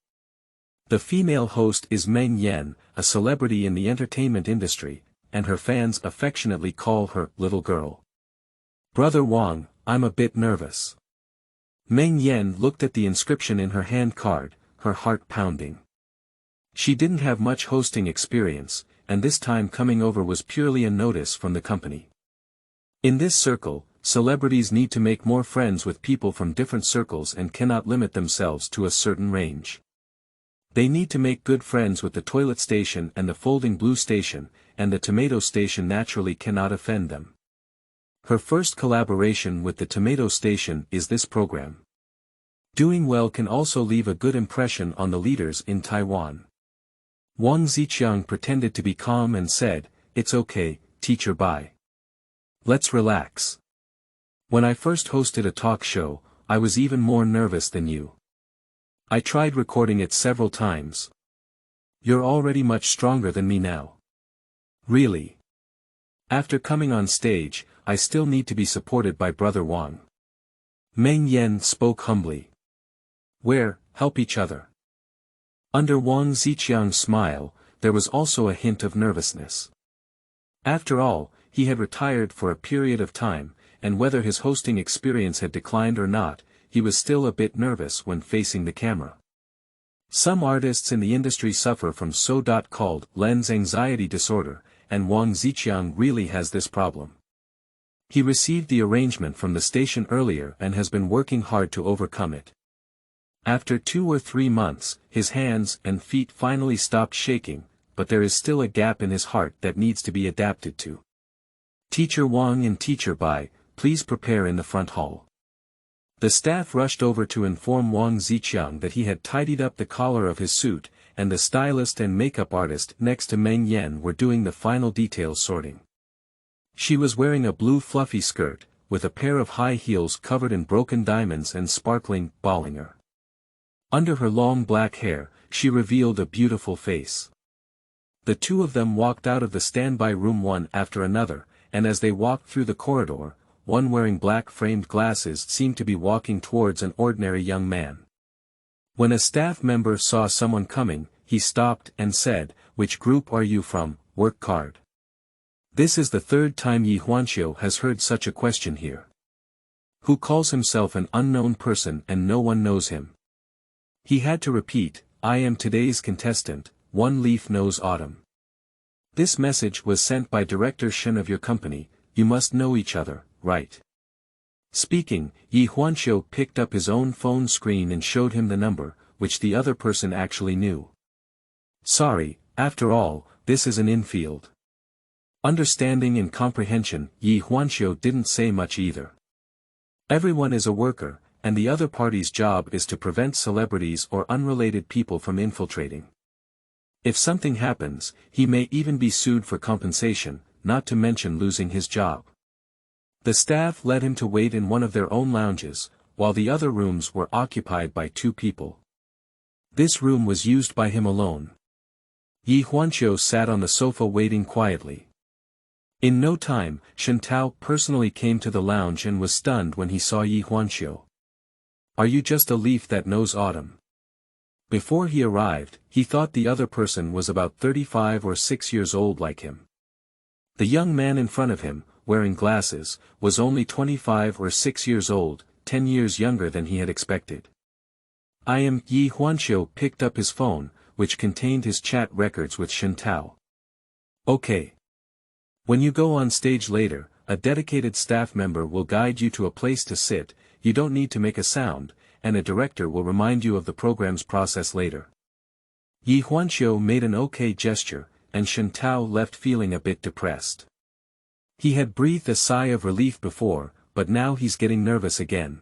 The female host is Meng Yan, a celebrity in the entertainment industry, and her fans affectionately call her Little Girl. Brother Wang, I'm a bit nervous. Meng Yan looked at the inscription in her hand card, her heart pounding. She didn't have much hosting experience, and this time coming over was purely a notice from the company. In this circle, celebrities need to make more friends with people from different circles and cannot limit themselves to a certain range. They need to make good friends with the toilet station and the folding blue station, and the tomato station naturally cannot offend them. Her first collaboration with the tomato station is this program. Doing well can also leave a good impression on the leaders in Taiwan. Wang Ziqiang pretended to be calm and said, "It's okay, teacher, bye. Let's relax. When I first hosted a talk show, I was even more nervous than you. I tried recording it several times. You're already much stronger than me now. Really. After coming on stage, I still need to be supported by Brother Wang." Meng Yan spoke humbly. Help each other. Under Wang Ziqiang's smile, there was also a hint of nervousness. After all, he had retired for a period of time, and whether his hosting experience had declined or not, he was still a bit nervous when facing the camera. Some artists in the industry suffer from so-called lens anxiety disorder, and Wang Ziqiang really has this problem. He received the arrangement from the station earlier and has been working hard to overcome it. After 2 or 3 months, his hands and feet finally stopped shaking, but there is still a gap in his heart that needs to be adapted to. Teacher Wang and Teacher Bai, please prepare in the front hall. The staff rushed over to inform Wang Ziqiang that he had tidied up the collar of his suit, and the stylist and makeup artist next to Meng Yan were doing the final details sorting. She was wearing a blue fluffy skirt, with a pair of high heels covered in broken diamonds and sparkling ballinger. Under her long black hair, she revealed a beautiful face. The 2 of them walked out of the standby room one after another, and as they walked through the corridor, one wearing black-framed glasses seemed to be walking towards an ordinary young man. When a staff member saw someone coming, he stopped and said, "Which group are you from, work card?" This is the 3rd time Ye Huanqiu has heard such a question here. Who calls himself an unknown person and no one knows him? He had to repeat, "I am today's contestant, one leaf knows autumn. This message was sent by Director Shen of your company, you must know each other, right? Speaking, Ye Huanqiu picked up his own phone screen and showed him the number, which the other person actually knew. Sorry, after all, this is an infield. Understanding and comprehension, Ye Huanqiu didn't say much either. Everyone is a worker, and the other party's job is to prevent celebrities or unrelated people from infiltrating. If something happens, he may even be sued for compensation, not to mention losing his job. The staff led him to wait in one of their own lounges, while the other rooms were occupied by 2 people. This room was used by him alone. Ye Huanqiu sat on the sofa waiting quietly. In no time, Shen Tao personally came to the lounge and was stunned when he saw Ye Huanqiu. Are you just a leaf that knows autumn? Before he arrived, he thought the other person was about 35 or 6 years old like him. The young man in front of him, wearing glasses, was only 25 or 6 years old, 10 years younger than he had expected. I am. Ye Huanqiu picked up his phone, which contained his chat records with Shen Tao. Okay. When you go on stage later, a dedicated staff member will guide you to a place to sit, you don't need to make a sound, and a director will remind you of the program's process later. Ye Huanqiu made an okay gesture, and Shen Tao left feeling a bit depressed. He had breathed a sigh of relief before, but now he's getting nervous again.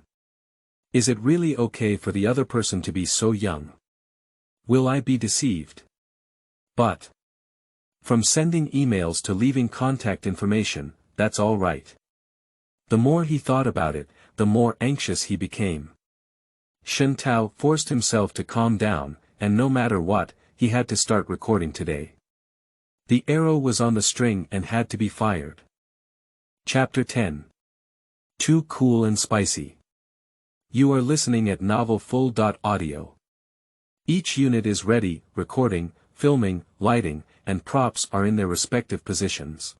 Is it really okay for the other person to be so young? Will I be deceived? But from sending emails to leaving contact information, that's all right. The more he thought about it, the more anxious he became. Shen Tao forced himself to calm down, and no matter what, he had to start recording today. The arrow was on the string and had to be fired. Chapter 10. Too cool and spicy. You are listening at novel full.audio. Each unit is ready, recording, filming, lighting, and props are in their respective positions.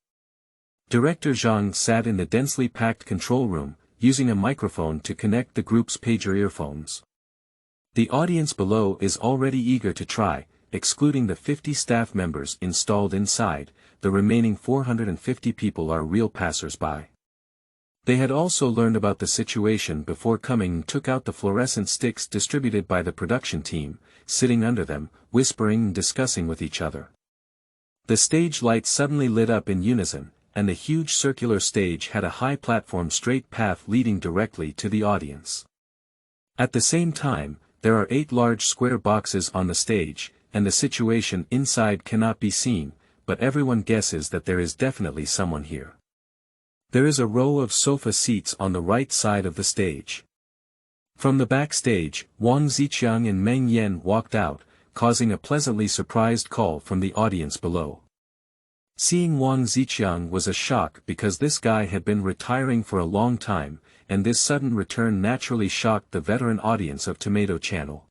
Director Zhang sat in the densely packed control room, using a microphone to connect the group's pager earphones. The audience below is already eager to try, excluding the 50 staff members installed inside, the remaining 450 people are real passers-by. They had also learned about the situation before coming and took out the fluorescent sticks distributed by the production team, sitting under them, whispering and discussing with each other. The stage lights suddenly lit up in unison, and the huge circular stage had a high platform straight path leading directly to the audience. At the same time, there are 8 large square boxes on the stage, and the situation inside cannot be seen, but everyone guesses that there is definitely someone here. There is a row of sofa seats on the right side of the stage. From the backstage, Wang Ziqiang and Meng Yan walked out, causing a pleasantly surprised call from the audience below. Seeing Wang Ziqiang was a shock because this guy had been retiring for a long time, and this sudden return naturally shocked the veteran audience of Tomato Channel.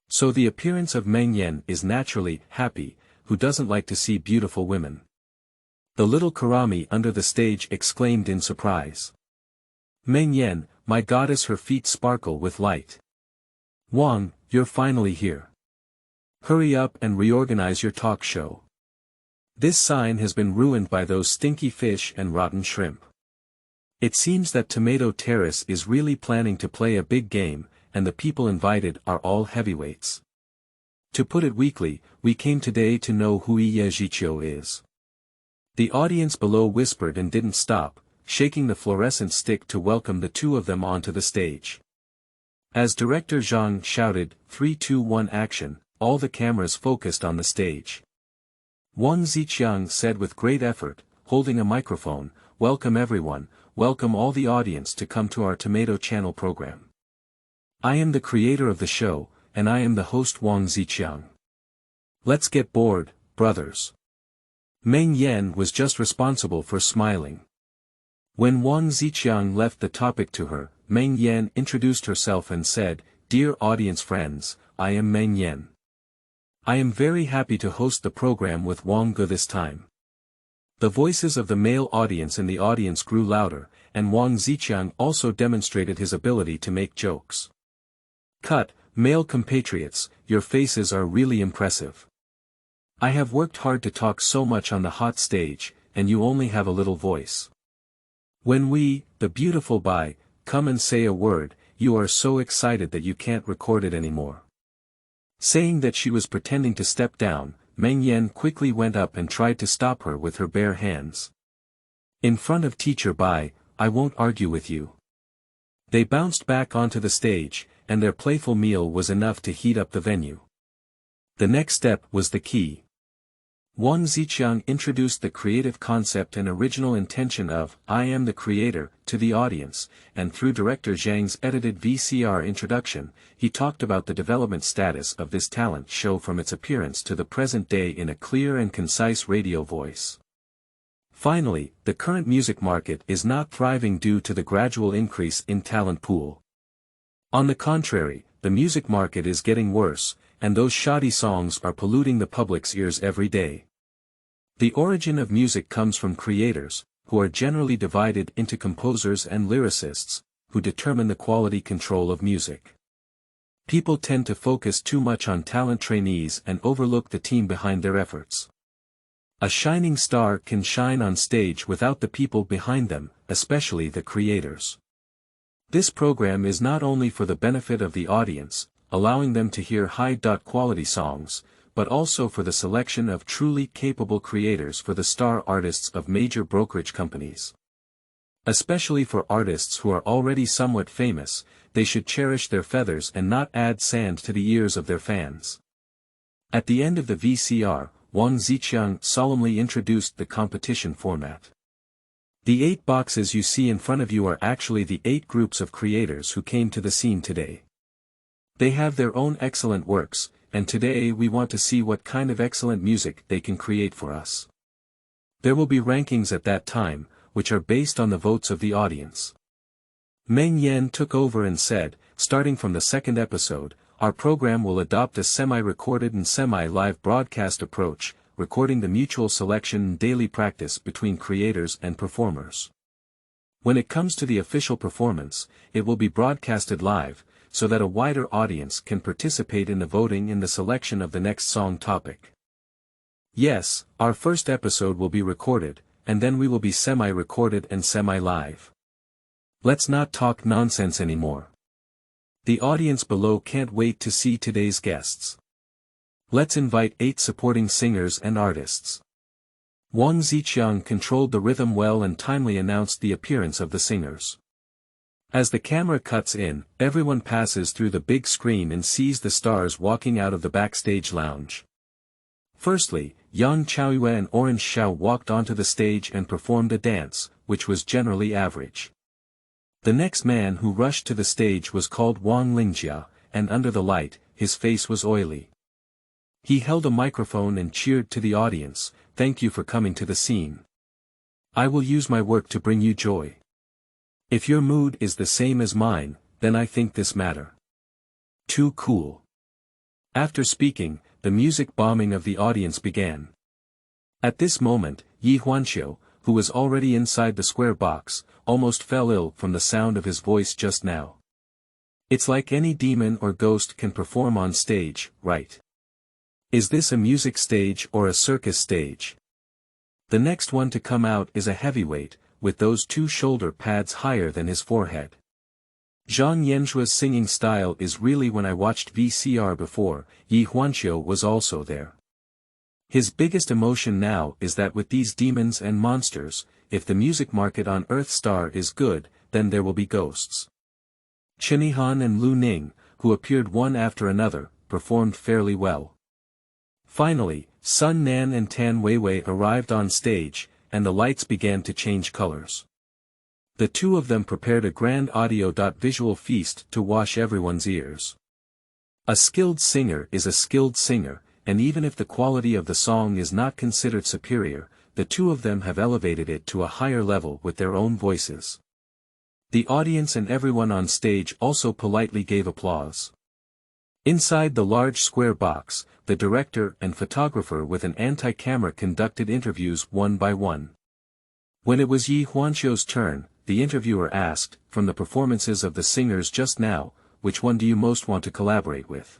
So the appearance of Meng Yan is naturally happy, who doesn't like to see beautiful women. The little Karami under the stage exclaimed in surprise. Meng Yan, my goddess, her feet sparkle with light. Wang, you're finally here. Hurry up and reorganize your talk show. This sign has been ruined by those stinky fish and rotten shrimp. It seems that Tomato Terrace is really planning to play a big game, and the people invited are all heavyweights. To put it weakly, we came today to know who Ye Huanqiu is. The audience below whispered and didn't stop, shaking the fluorescent stick to welcome the 2 of them onto the stage. As Director Zhang shouted, 3, 2, 1 action, all the cameras focused on the stage. Wang Ziqiang said with great effort, holding a microphone, welcome everyone, welcome all the audience to come to our Tomato Channel program. I am the creator of the show, and I am the host Wang Ziqiang. Let's get bored, brothers. Meng Yan was just responsible for smiling. When Wang Ziqiang left the topic to her, Meng Yan introduced herself and said, Dear audience friends, I am Meng Yan. I am very happy to host the program with Wang Ge this time. The voices of the male audience in the audience grew louder, and Wang Ziqiang also demonstrated his ability to make jokes. Cut, male compatriots, your faces are really impressive. I have worked hard to talk so much on the hot stage, and you only have a little voice. When we, the beautiful Bai, come and say a word, you are so excited that you can't record it anymore." Saying that she was pretending to step down, Meng Yan quickly went up and tried to stop her with her bare hands. "In front of Teacher Bai, I won't argue with you." They bounced back onto the stage, and their playful meal was enough to heat up the venue. The next step was the key. Wang Ziqiang introduced the creative concept and original intention of "I am the creator" to the audience, and through director Zhang's edited VCR introduction, he talked about the development status of this talent show from its appearance to the present day in a clear and concise radio voice. Finally, the current music market is not thriving due to the gradual increase in talent pool. On the contrary, the music market is getting worse, and those shoddy songs are polluting the public's ears every day. The origin of music comes from creators, who are generally divided into composers and lyricists, who determine the quality control of music. People tend to focus too much on talent trainees and overlook the team behind their efforts. A shining star can shine on stage without the people behind them, especially the creators. This program is not only for the benefit of the audience, allowing them to hear high-quality songs, but also for the selection of truly capable creators for the star artists of major brokerage companies. Especially for artists who are already somewhat famous, they should cherish their feathers and not add sand to the ears of their fans. At the end of the VCR, Wang Ziqiang solemnly introduced the competition format. The 8 boxes you see in front of you are actually the 8 groups of creators who came to the scene today. They have their own excellent works, and today we want to see what kind of excellent music they can create for us. There will be rankings at that time, which are based on the votes of the audience. Meng Yan took over and said, starting from the second episode, our program will adopt a semi-recorded and semi-live broadcast approach, recording the mutual selection and daily practice between creators and performers. When it comes to the official performance, it will be broadcasted live, so that a wider audience can participate in the voting and the selection of the next song topic. Yes, our first episode will be recorded, and then we will be semi-recorded and semi-live. Let's not talk nonsense anymore. The audience below can't wait to see today's guests. Let's invite 8 supporting singers and artists. Wang Ziqiang controlled the rhythm well and timely announced the appearance of the singers. As the camera cuts in, everyone passes through the big screen and sees the stars walking out of the backstage lounge. Firstly, Yang Chaoyue and Orange Xiao walked onto the stage and performed a dance, which was generally average. The next man who rushed to the stage was called Wang Lingjia, and under the light, his face was oily. He held a microphone and cheered to the audience, "Thank you for coming to the scene. I will use my work to bring you joy. If your mood is the same as mine, then I think this matter. Too cool." After speaking, the music bombing of the audience began. At this moment, Ye Huanqiu, who was already inside the square box, almost fell ill from the sound of his voice just now. It's like any demon or ghost can perform on stage, right? Is this a music stage or a circus stage? The next one to come out is a heavyweight, with those 2 shoulder pads higher than his forehead. Zhang Yenshua's singing style is really when I watched VCR before, Ye Huanqiu was also there. His biggest emotion now is that with these demons and monsters, if the music market on Earth Star is good, then there will be ghosts. Chen Yihan and Lu Ning, who appeared one after another, performed fairly well. Finally, Sun Nan and Tan Weiwei arrived on stage, and the lights began to change colors. The 2 of them prepared a grand audio-visual feast to wash everyone's ears. A skilled singer is a skilled singer, and even if the quality of the song is not considered superior, the 2 of them have elevated it to a higher level with their own voices. The audience and everyone on stage also politely gave applause. Inside the large square box, the director and photographer with an anti-camera conducted interviews one by one. When it was Ye Huanqiu's turn, the interviewer asked, "From the performances of the singers just now, which one do you most want to collaborate with?"